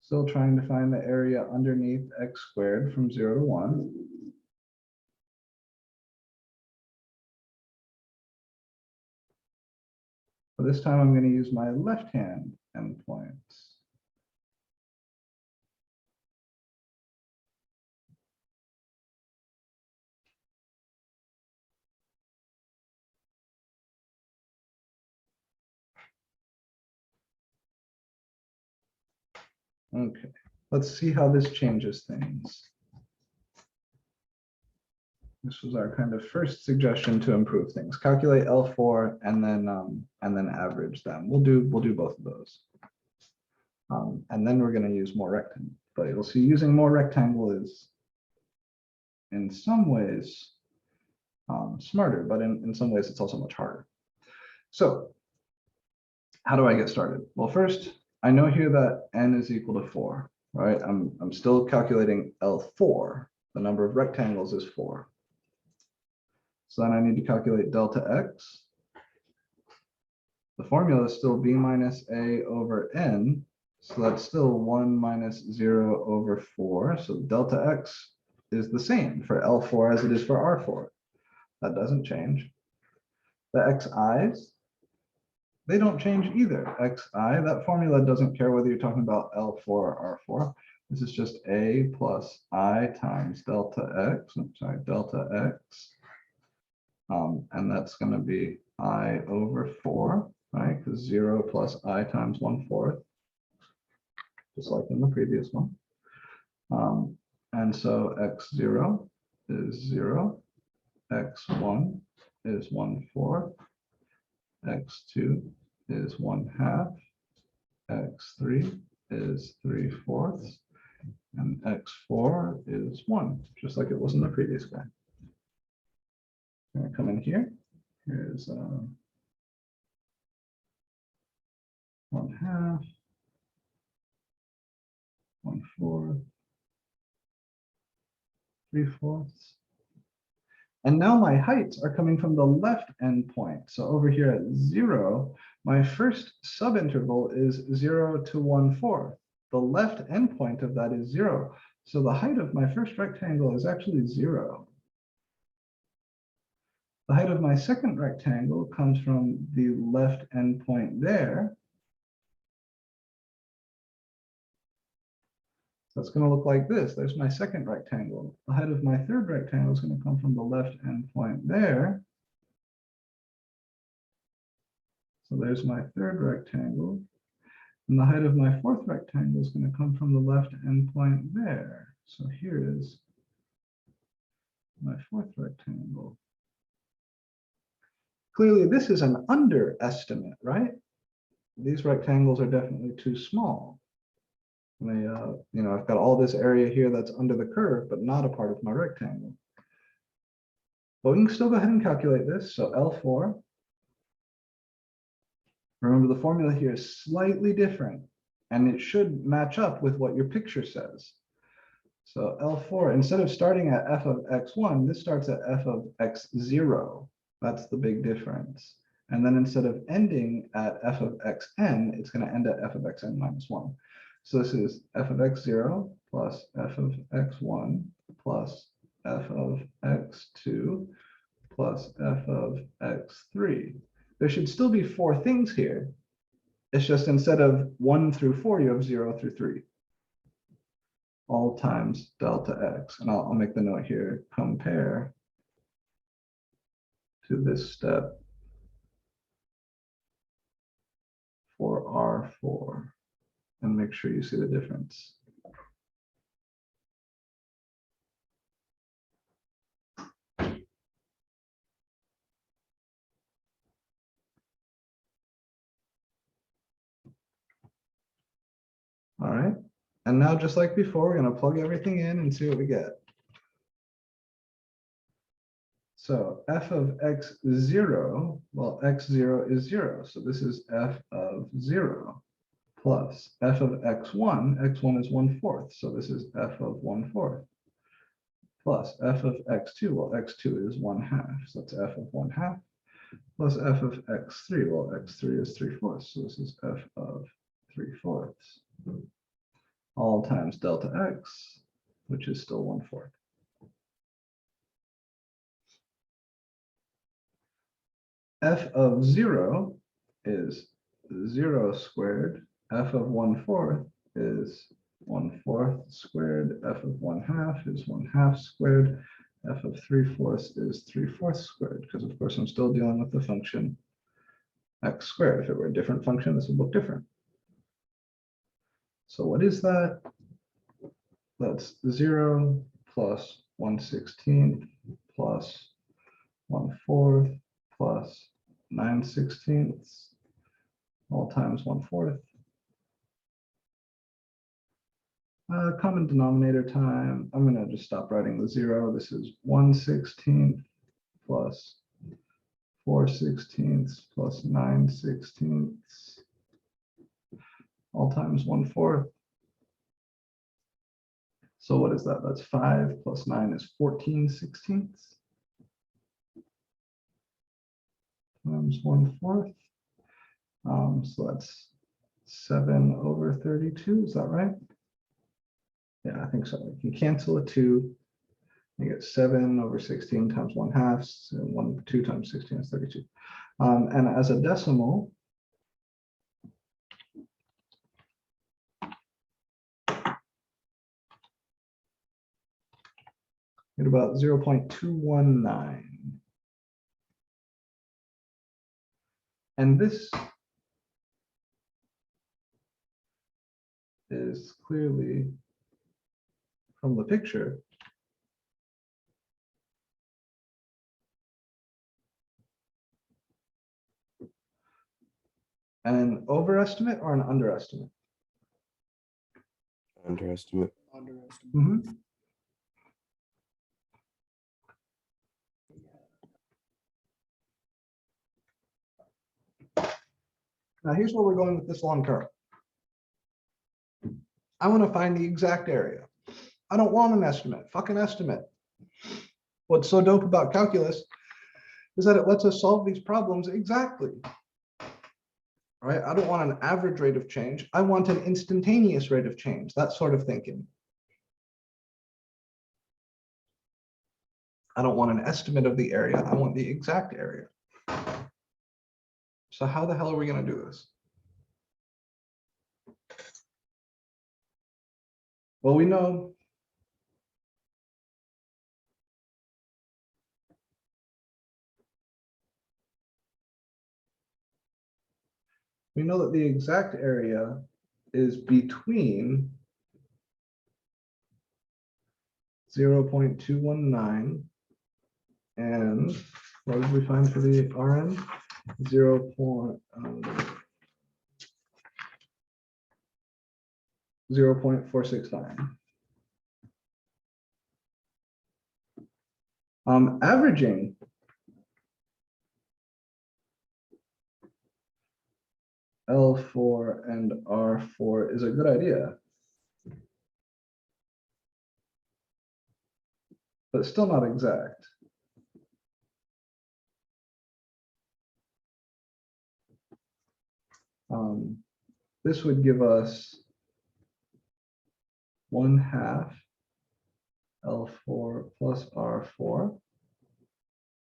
Still trying to find the area underneath x squared from 0 to 1. But this time I'm going to use my left-hand endpoints. Okay, let's see how this changes things. This was our kind of first suggestion to improve things. Calculate L4 and then average them. We'll do both of those. And then we're going to use more rectangle. But you'll see using more rectangle is in some ways smarter, but in some ways it's also much harder. So how do I get started? Well, first, I know here that n is equal to 4, right? I'm still calculating L4. The number of rectangles is 4. So then I need to calculate delta x. The formula is still b minus a over n. So that's still 1 minus 0 over 4. So delta x is the same for L4 as it is for R4. That doesn't change. The xi's, they don't change either. Xi, that formula doesn't care whether you're talking about L4 or R4. This is just a plus I times delta x. I'm sorry, delta x. And that's going to be I over 4, right? Because 0 plus I times 1/4, just like in the previous one. And so x0 is 0, x1 is 1/4, x2 is 1/2, x3 is 3/4, and x4 is 1, just like it was in the previous guy. I'm going to come in here. Here's 1/2, 1/4, 3/4. And now my heights are coming from the left endpoint. So over here at 0, my first subinterval is 0 to 1/4. The left endpoint of that is 0. So the height of my first rectangle is actually 0. The height of my second rectangle comes from the left endpoint there. So it's going to look like this. There's my second rectangle. The height of my third rectangle is going to come from the left endpoint there. So there's my third rectangle. And the height of my fourth rectangle is going to come from the left endpoint there. So here is my fourth rectangle. Clearly, this is an underestimate, right? These rectangles are definitely too small. I've got all this area here that's under the curve, but not a part of my rectangle. But we can still go ahead and calculate this. So L4. Remember, the formula here is slightly different, and it should match up with what your picture says. So L4, instead of starting at f of x1, this starts at f of x0. That's the big difference. And then instead of ending at f of xn, it's going to end at f of xn minus 1. So this is f of x0 plus f of x1 plus f of x2 plus f of x3. There should still be 4 things here. It's just instead of 1 through 4, you have 0 through 3. All times delta x. And I'll make the note here, compare to this step for R4. And make sure you see the difference. All right. And now, just like before, we're going to plug everything in and see what we get. So f of x0, well, x0 is 0. So this is f of 0 plus f of x1. X1 is 1/4, so this is f of 1/4 plus f of x2. Well, x2 is 1/2, so that's f of 1/2 plus f of x3. Well, x3 is 3/4, so this is f of 3/4 all times delta x, which is still 1/4. F of 0 is 0 squared. F of 1/4 is 1/4 squared. F of 1/2 is 1/2 squared. F of 3/4 is 3/4 squared, because of course I'm still dealing with the function x squared. If it were a different function, this would look different. So what is that? That's 0 plus 1/16 plus 1/4 plus 9/16 all times 1/4. Common denominator time. I'm going to just stop writing the 0. This is 1/16 plus 4/16 plus 9/16 all times 1/4. So what is that? That's 5 plus 9 is 14/16 times 1/4. So that's 7/32. Is that right? Yeah, I think so. You can cancel a 2. You get 7/16 times 1/2. So 2 times 16 is 32. And as a decimal, get about 0.219. And this is clearly from the picture an overestimate or an underestimate? Underestimate. Mhm. Now here's where we're going with this long term. I want to find the exact area. I don't want an estimate. Fuck an estimate. What's so dope about calculus is that it lets us solve these problems exactly. Right? I don't want an average rate of change. I want an instantaneous rate of change. That sort of thinking. I don't want an estimate of the area. I want the exact area. So how the hell are we going to do this? Well, we know that the exact area is between 0.219 and what did we find for the Rn? 0.469. Averaging L4 and R4 is a good idea, but still not exact. This would give us 1/2 L4 plus R4,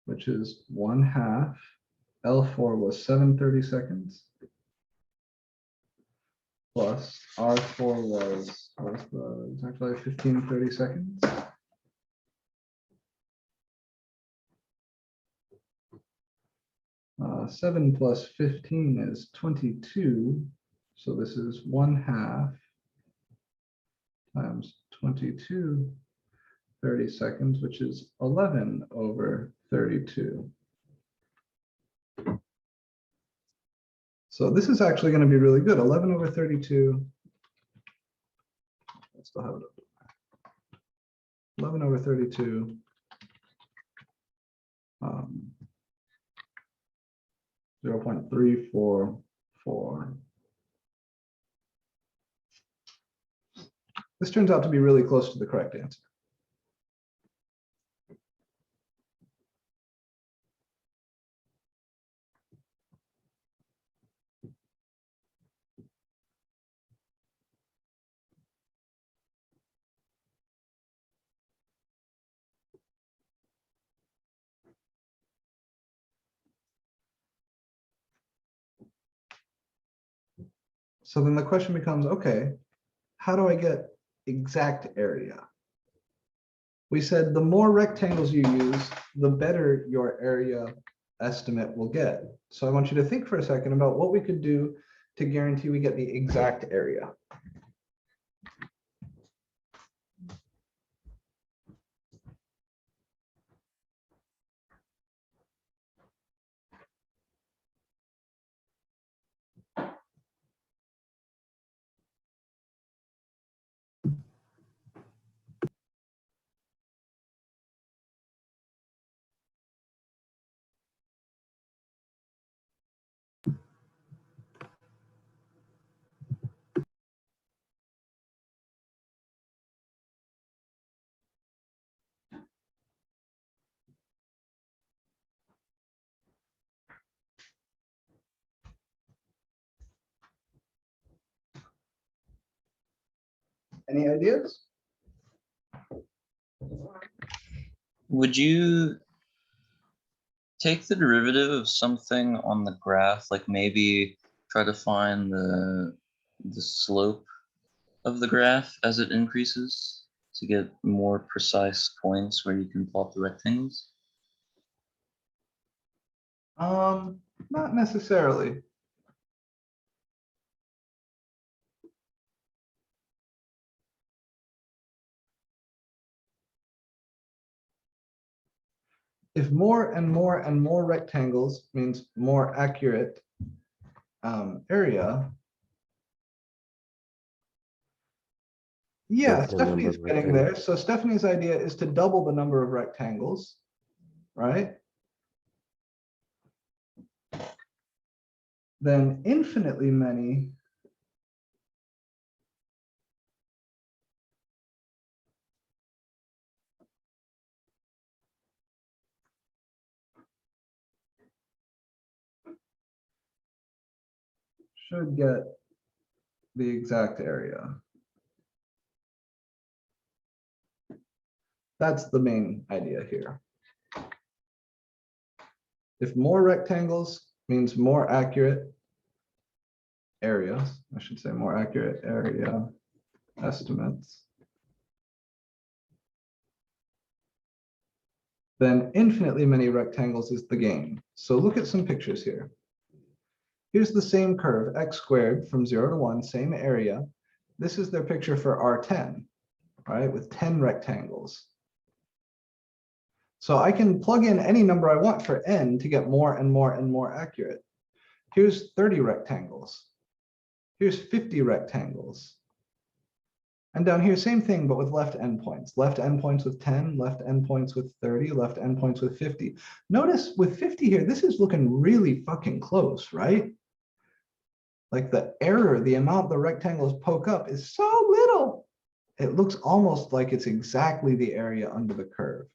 which is 1/2. L4 was 7/32 seconds. Plus R4 was exactly 15/32 seconds. Uh, 7 plus 15 is 22. So this is 1/2 times 22 30 seconds, which is 11/32. So this is actually going to be really good. 11/32. I still have it up. 11/32. 0.344 This turns out to be really close to the correct answer. So then the question becomes, okay, how do I get exact area? We said the more rectangles you use, the better your area estimate will get. So I want you to think for a second about what we could do to guarantee we get the exact area. Any ideas? Would you take the derivative of something on the graph, like maybe try to find the slope of the graph as it increases to get more precise points where you can plot the rectangles? Not necessarily. If more and more and more rectangles means more accurate area. Yeah, Double the number Stephanie's of getting there. rectangles. So Stephanie's idea is to double the number of rectangles, right? Then infinitely many should get the exact area. That's the main idea here. If more rectangles means more accurate areas, I should say more accurate area estimates, then infinitely many rectangles is the gain. So look at some pictures here. Here's the same curve, x squared from 0 to 1, same area. This is their picture for R10, right, with 10 rectangles. So I can plug in any number I want for n to get more and more and more accurate. Here's 30 rectangles. Here's 50 rectangles. And down here, same thing, but with left endpoints. Left endpoints with 10, left endpoints with 30, left endpoints with 50. Notice with 50 here, this is looking really fucking close, right? Like the error, the amount the rectangles poke up is so little. It looks almost like it's exactly the area under the curve.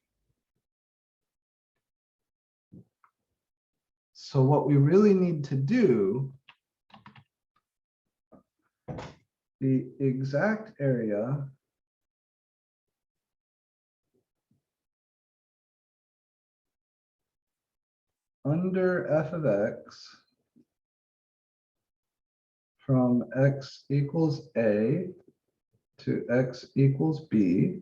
So what we really need to do, the exact area under f of x from x equals a to x equals b.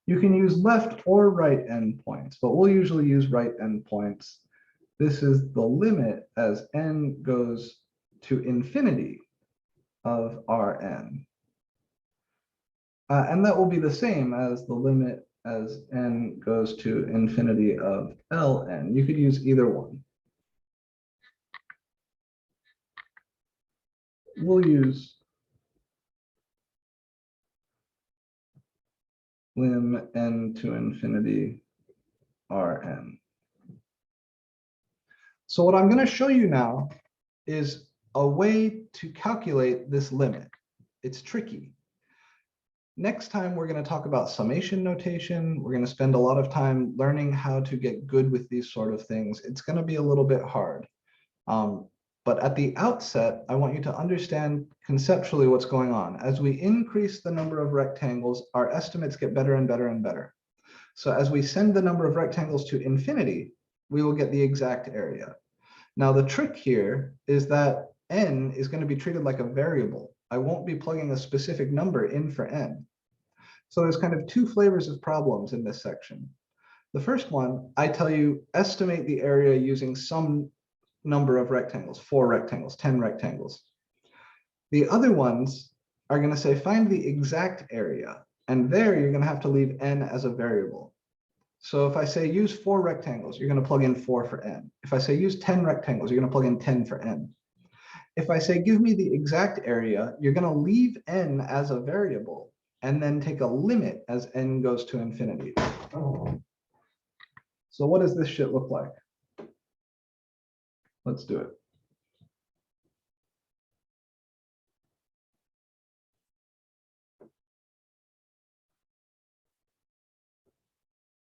You can use left or right endpoints, but we'll usually use right endpoints. This is the limit as n goes to infinity of Rn. And that will be the same as the limit as n goes to infinity of Ln. You could use either one. We'll use lim n to infinity Rn. So what I'm going to show you now is a way to calculate this limit. it's tricky. Next time, we're going to talk about summation notation. We're going to spend a lot of time learning how to get good with these sort of things. It's going to be a little bit hard. But at the outset, I want you to understand conceptually what's going on. As we increase the number of rectangles, our estimates get better and better and better. So as we send the number of rectangles to infinity, we will get the exact area. Now, the trick here is that n is going to be treated like a variable. I won't be plugging a specific number in for n. So there's kind of two flavors of problems in this section. The first one, I tell you, estimate the area using some number of rectangles, 4 rectangles, 10 rectangles. The other ones are going to say, find the exact area. And there you're going to have to leave n as a variable. So if I say use 4 rectangles, you're going to plug in 4 for n. If I say use 10 rectangles, you're going to plug in 10 for n. If I say give me the exact area, you're going to leave n as a variable and then take a limit as n goes to infinity. So what does this shit look like? Let's do it.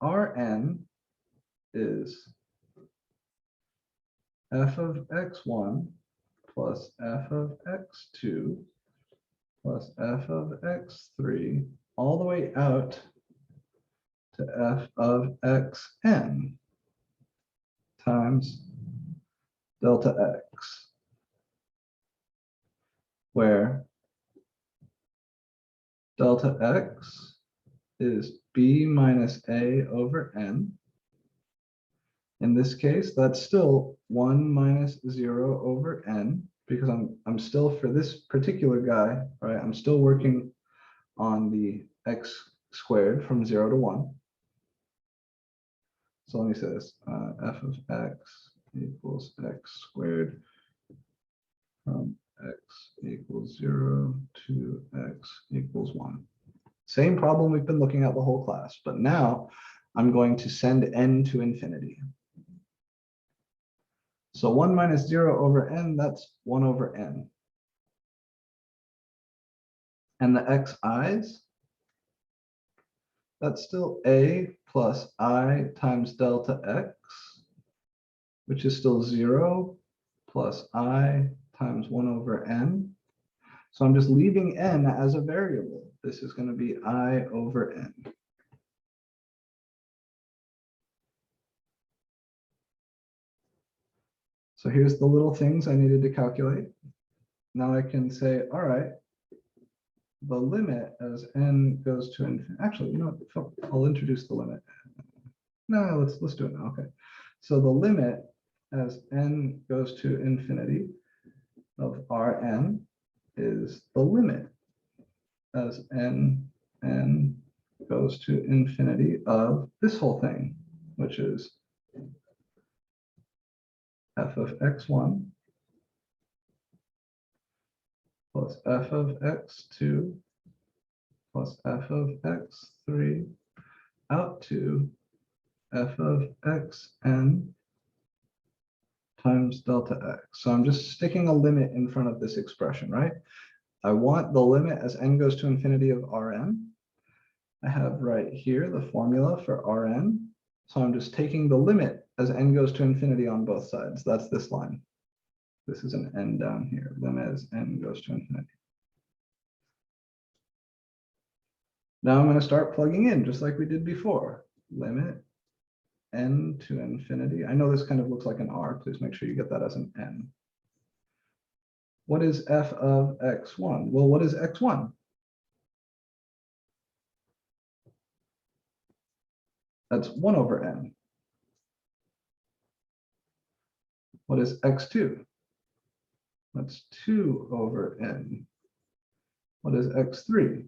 Rn is f of x1 plus f of x2 plus f of x3 all the way out to f of xn times delta x, where delta x is b minus a over n. In this case, that's still 1 minus 0 over n, because I'm still, for this particular guy, right, I'm still working on the x squared from 0 to 1. So let me say this, f of x equals x squared from x equals 0 to x equals 1. Same problem we've been looking at the whole class, but now I'm going to send n to infinity. So 1 minus 0 over n, that's 1 over n. And the xi's, that's still a plus I times delta x, which is still 0 plus I times 1 over n. So I'm just leaving n as a variable. This is going to be I over n. So here's the little things I needed to calculate. Now I can say, all right, the limit as n goes to infinity. Actually, you know what? I'll introduce the limit. No, let's do it now. Okay. So the limit as n goes to infinity of Rn is the limit as n goes to infinity of this whole thing, which is f of x1 plus f of x2 plus f of x3 out to f of xn times delta x. So I'm just sticking a limit in front of this expression, right? I want the limit as n goes to infinity of Rn. I have right here the formula for Rn. So I'm just taking the limit as n goes to infinity on both sides. That's this line. This is an n down here. Limit as n goes to infinity. Now I'm going to start plugging in just like we did before. Limit n to infinity. I know this kind of looks like an R. Please make sure you get that as an n. What is f of x1? Well, what is x1? That's 1 over n. What is x2? That's 2 over n. What is x3?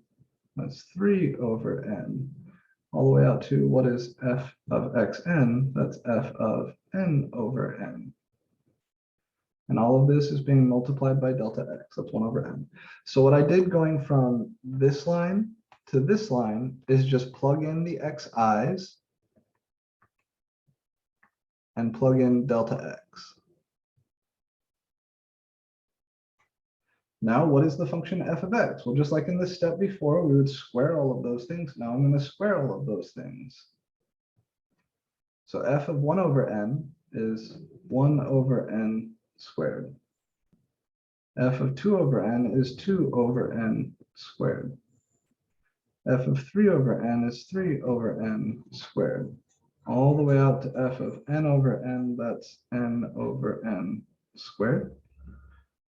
That's 3 over n. All the way out to what is f of xn? That's f of n over n. And all of this is being multiplied by delta x. That's 1 over n. So what I did going from this line to this line is just plug in the xi's and plug in delta x. Now, what is the function f of x? Well, just like in the step before, we would square all of those things. Now I'm going to square all of those things. So f of 1 over n is 1 over n squared. F of 2 over n is 2 over n squared. F of 3 over n is 3 over n squared. All the way out to f of n over n, that's n over n squared.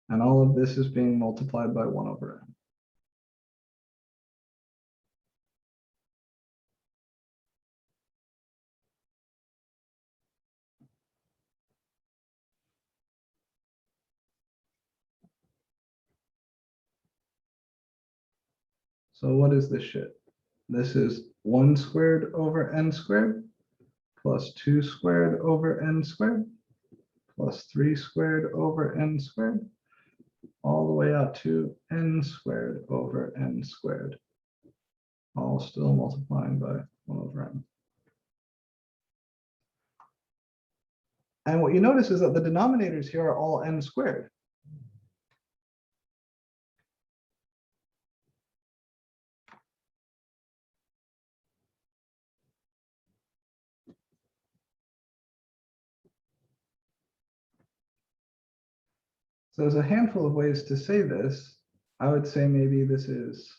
And all of this is being multiplied by 1 over n. So what is this shit? This is 1 squared over n squared plus 2 squared over n squared plus 3 squared over n squared, all the way out to n squared over n squared, all still multiplying by 1 over n. And what you notice is that the denominators here are all n squared. So there's a handful of ways to say this. I would say maybe this is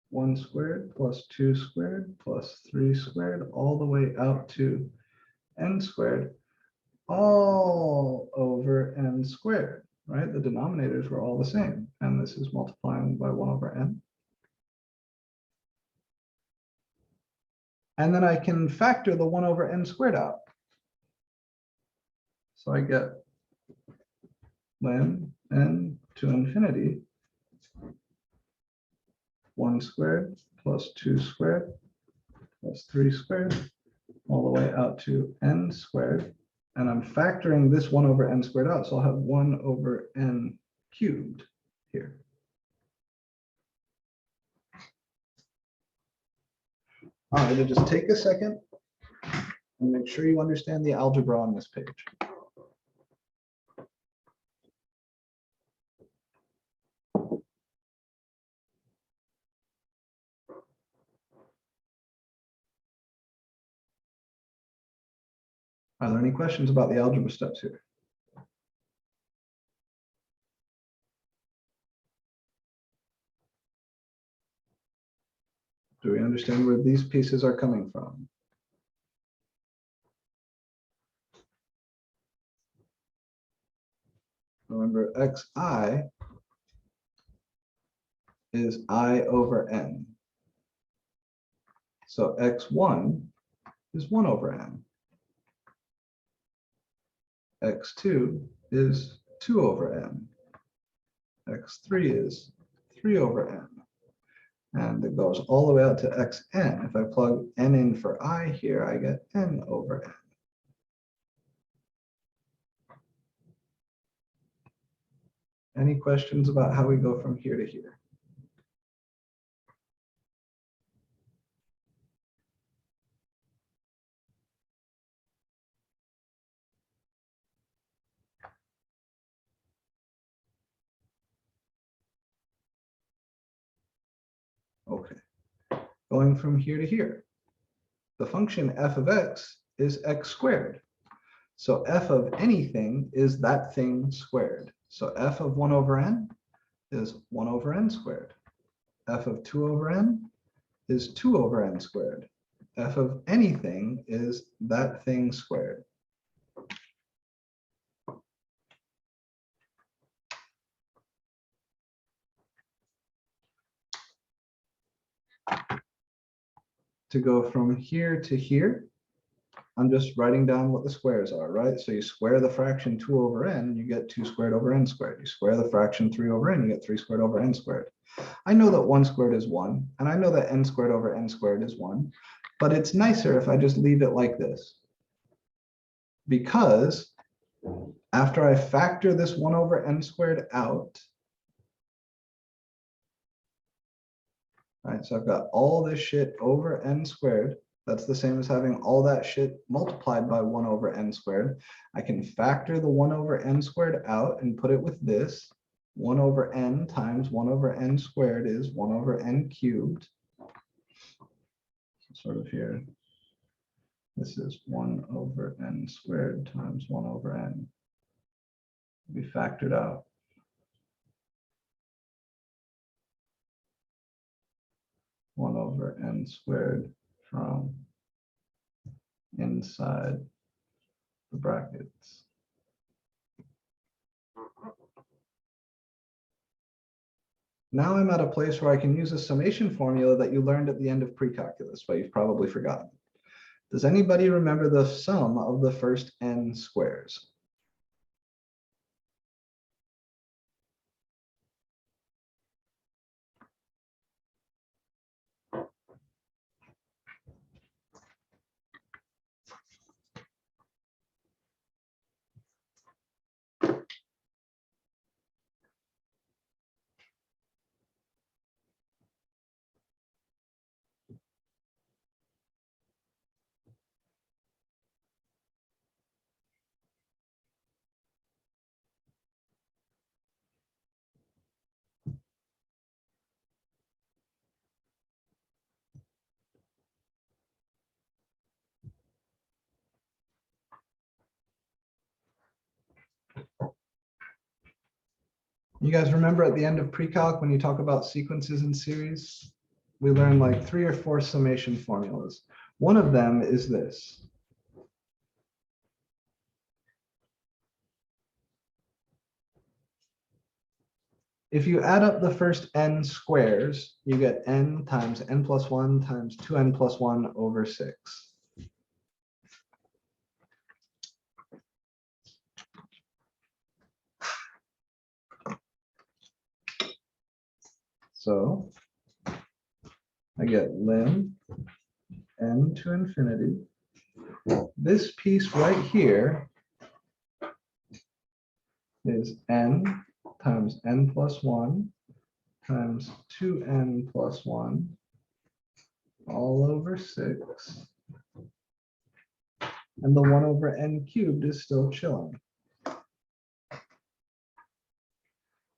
1 squared plus 2 squared plus 3 squared, all the way out to n squared, all over n squared, right? The denominators were all the same, and this is multiplying by 1 over n. And then I can factor the 1 over n squared out. So I get when n to infinity, 1 squared plus 2 squared plus 3 squared, all the way out to n squared. And I'm factoring this 1 over n squared out, so I'll have 1 over n cubed here. All right, then just take a second and make sure you understand the algebra on this page. Are there any questions about the algebra steps here? Do we understand where these pieces are coming from? Remember, xi is I over n. So x1 is 1 over n. x2 is 2 over n. x3 is 3 over n. And it goes all the way out to xn. If I plug n in for I here, I get n over n. Any questions about how we go from here to here? Okay, going from here to here. The function f of x is x squared. So f of anything is that thing squared. So f of 1 over n is 1 over n squared. F of 2 over n is 2 over n squared. F of anything is that thing squared. To go from here to here, I'm just writing down what the squares are, right? So you square the fraction 2 over n, you get 2 squared over n squared. You square the fraction 3 over n, you get 3 squared over n squared. I know that 1 squared is 1, and I know that n squared over n squared is 1, but it's nicer if I just leave it like this. Because after I factor this 1 over n squared out, right, so I've got all this shit over n squared. That's the same as having all that shit multiplied by 1 over n squared. I can factor the 1 over n squared out and put it with this. 1 over n times 1 over n squared is 1 over n cubed. Sort of here. This is 1 over n squared times 1 over n. We factored out. One over n squared from inside the brackets. Now I'm at a place where I can use a summation formula that you learned at the end of pre-calculus, but you've probably forgotten. Does anybody remember the sum of the first n squares? You guys remember at the end of pre-calc when you talk about sequences and series, we learned like 3 or 4 summation formulas. One of them is this. If you add up the first n squares, you get n times n plus 1 times 2n plus 1 over 6. So I get lim n to infinity. This piece right here is n times n plus 1 times 2n plus 1 all over 6. And the 1 over n cubed is still chilling.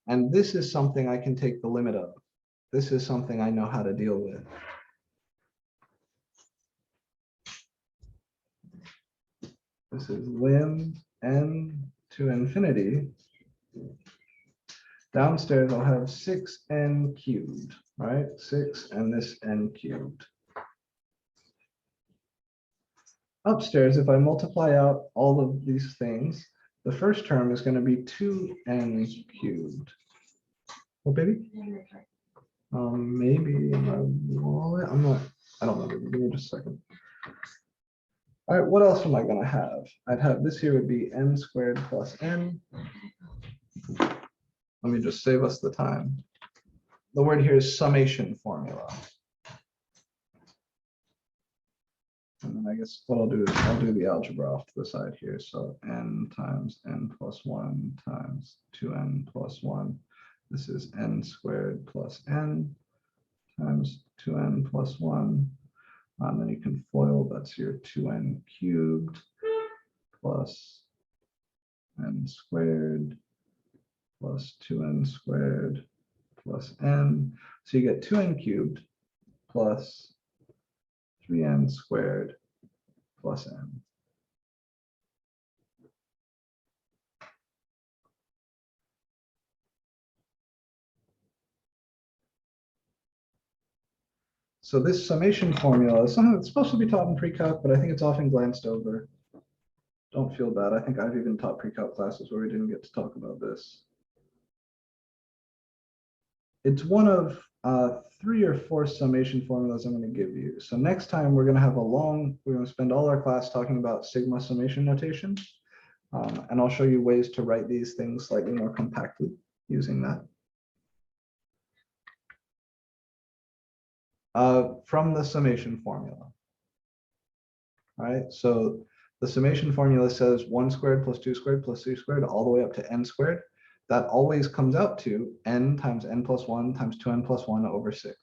And this is something I can take the limit of. This is something I know how to deal with. This is lim n to infinity. Downstairs, I'll have 6n cubed, right? 6 and this n cubed. Upstairs, if I multiply out all of these things, the first term is going to be 2n cubed. Well, baby? Maybe in my wallet. I don't know. Give me just a second. All right, what else am I going to have? I'd have this here would be n squared plus n. Let me just save us the time. The word here is summation formula. And then I guess what I'll do is I'll do the algebra off to the side here. So n times n plus 1 times 2n plus 1. This is n squared plus n times 2n plus 1. And then you can FOIL, that's your 2n cubed plus n squared plus 2n squared plus n. So you get 2n cubed plus 3n squared plus n. So this summation formula is something that's supposed to be taught in pre-calc, but I think it's often glanced over. Don't feel bad. I think I've even taught pre-calc classes where we didn't get to talk about this. It's one of 3 or 4 summation formulas I'm going to give you. So next time we're going to have we're going to spend all our class talking about sigma summation notation. And I'll show you ways to write these things slightly more compactly using that. From the summation formula. All right, so the summation formula says 1 squared plus 2 squared plus 3 squared all the way up to n squared. That always comes out to n times n plus 1 times 2n plus 1 over 6.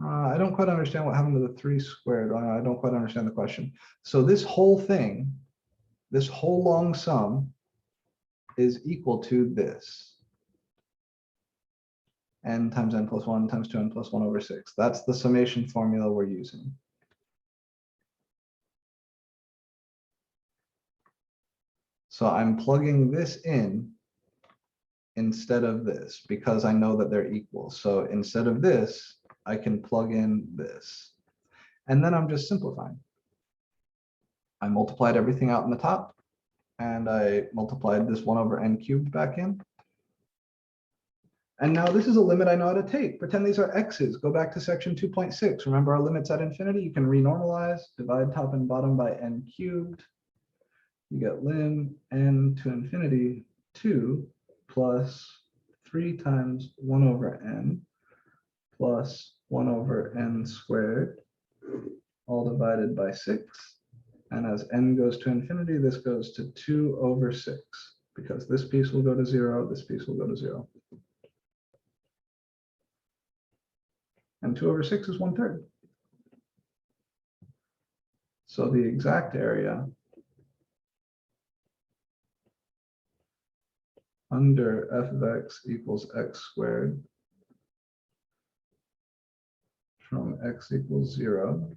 I don't quite understand what happened to the 3 squared. I don't quite understand the question. So this whole thing, this whole long sum is equal to this. N times n plus 1 times 2n plus 1 over 6. That's the summation formula we're using. So I'm plugging this in instead of this because I know that they're equal. So instead of this, I can plug in this. And then I'm just simplifying. I multiplied everything out in the top, and I multiplied this 1 over n cubed back in. And now this is a limit I know how to take. Pretend these are x's. Go back to section 2.6. Remember our limits at infinity? You can renormalize, divide top and bottom by n cubed. You get lim n to infinity 2 plus 3 times 1 over n plus 1 over n squared, all divided by 6. And as n goes to infinity, this goes to 2 over 6, because this piece will go to 0, this piece will go to 0. And 2 over 6 is 1/3. So the exact area under f of x equals x squared from x equals 0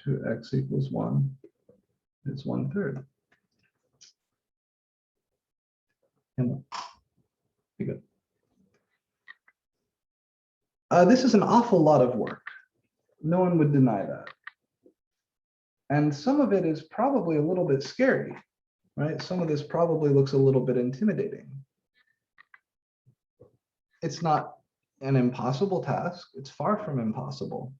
to x equals 1 is 1/3. And be good. This is an awful lot of work. No one would deny that. And some of it is probably a little bit scary, right? Some of this probably looks a little bit intimidating. It's not an impossible task. It's far from impossible,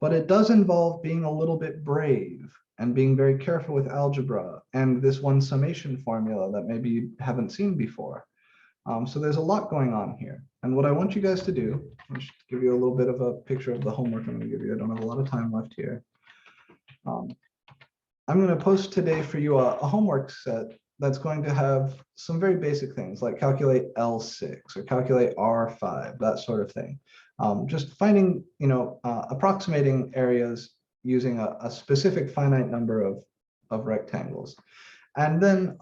but it does involve being a little bit brave and being very careful with algebra and this one summation formula that maybe you haven't seen before. So there's a lot going on here. And what I want you guys to do, I'll just give you a little bit of a picture of the homework I'm going to give you. I don't have a lot of time left here. I'm going to post today for you a homework set that's going to have some very basic things like calculate L6 or calculate R5, that sort of thing. Just finding, approximating areas using a specific finite number of rectangles. And then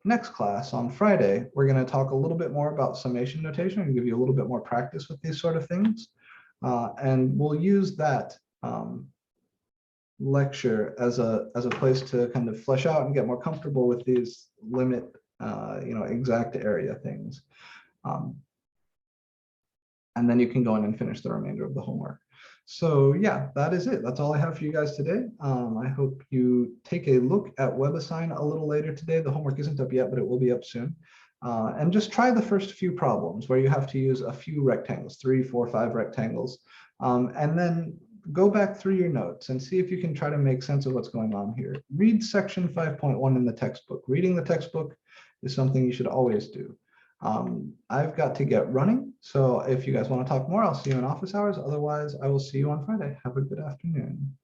next class on Friday, we're going to talk a little bit more about summation notation and give you a little bit more practice with these sort of things. And we'll use that lecture as a place to kind of flesh out and get more comfortable with these limit, exact area things. And then you can go in and finish the remainder of the homework. So yeah, that is it. That's all I have for you guys today. I hope you take a look at WebAssign a little later today. The homework isn't up yet, but it will be up soon. And just try the first few problems where you have to use a few rectangles, 3, 4, 5 rectangles. And then go back through your notes and see if you can try to make sense of what's going on here. Read section 5.1 in the textbook. Reading the textbook is something you should always do. I've got to get running. So if you guys want to talk more, I'll see you in office hours. Otherwise, I will see you on Friday. Have a good afternoon.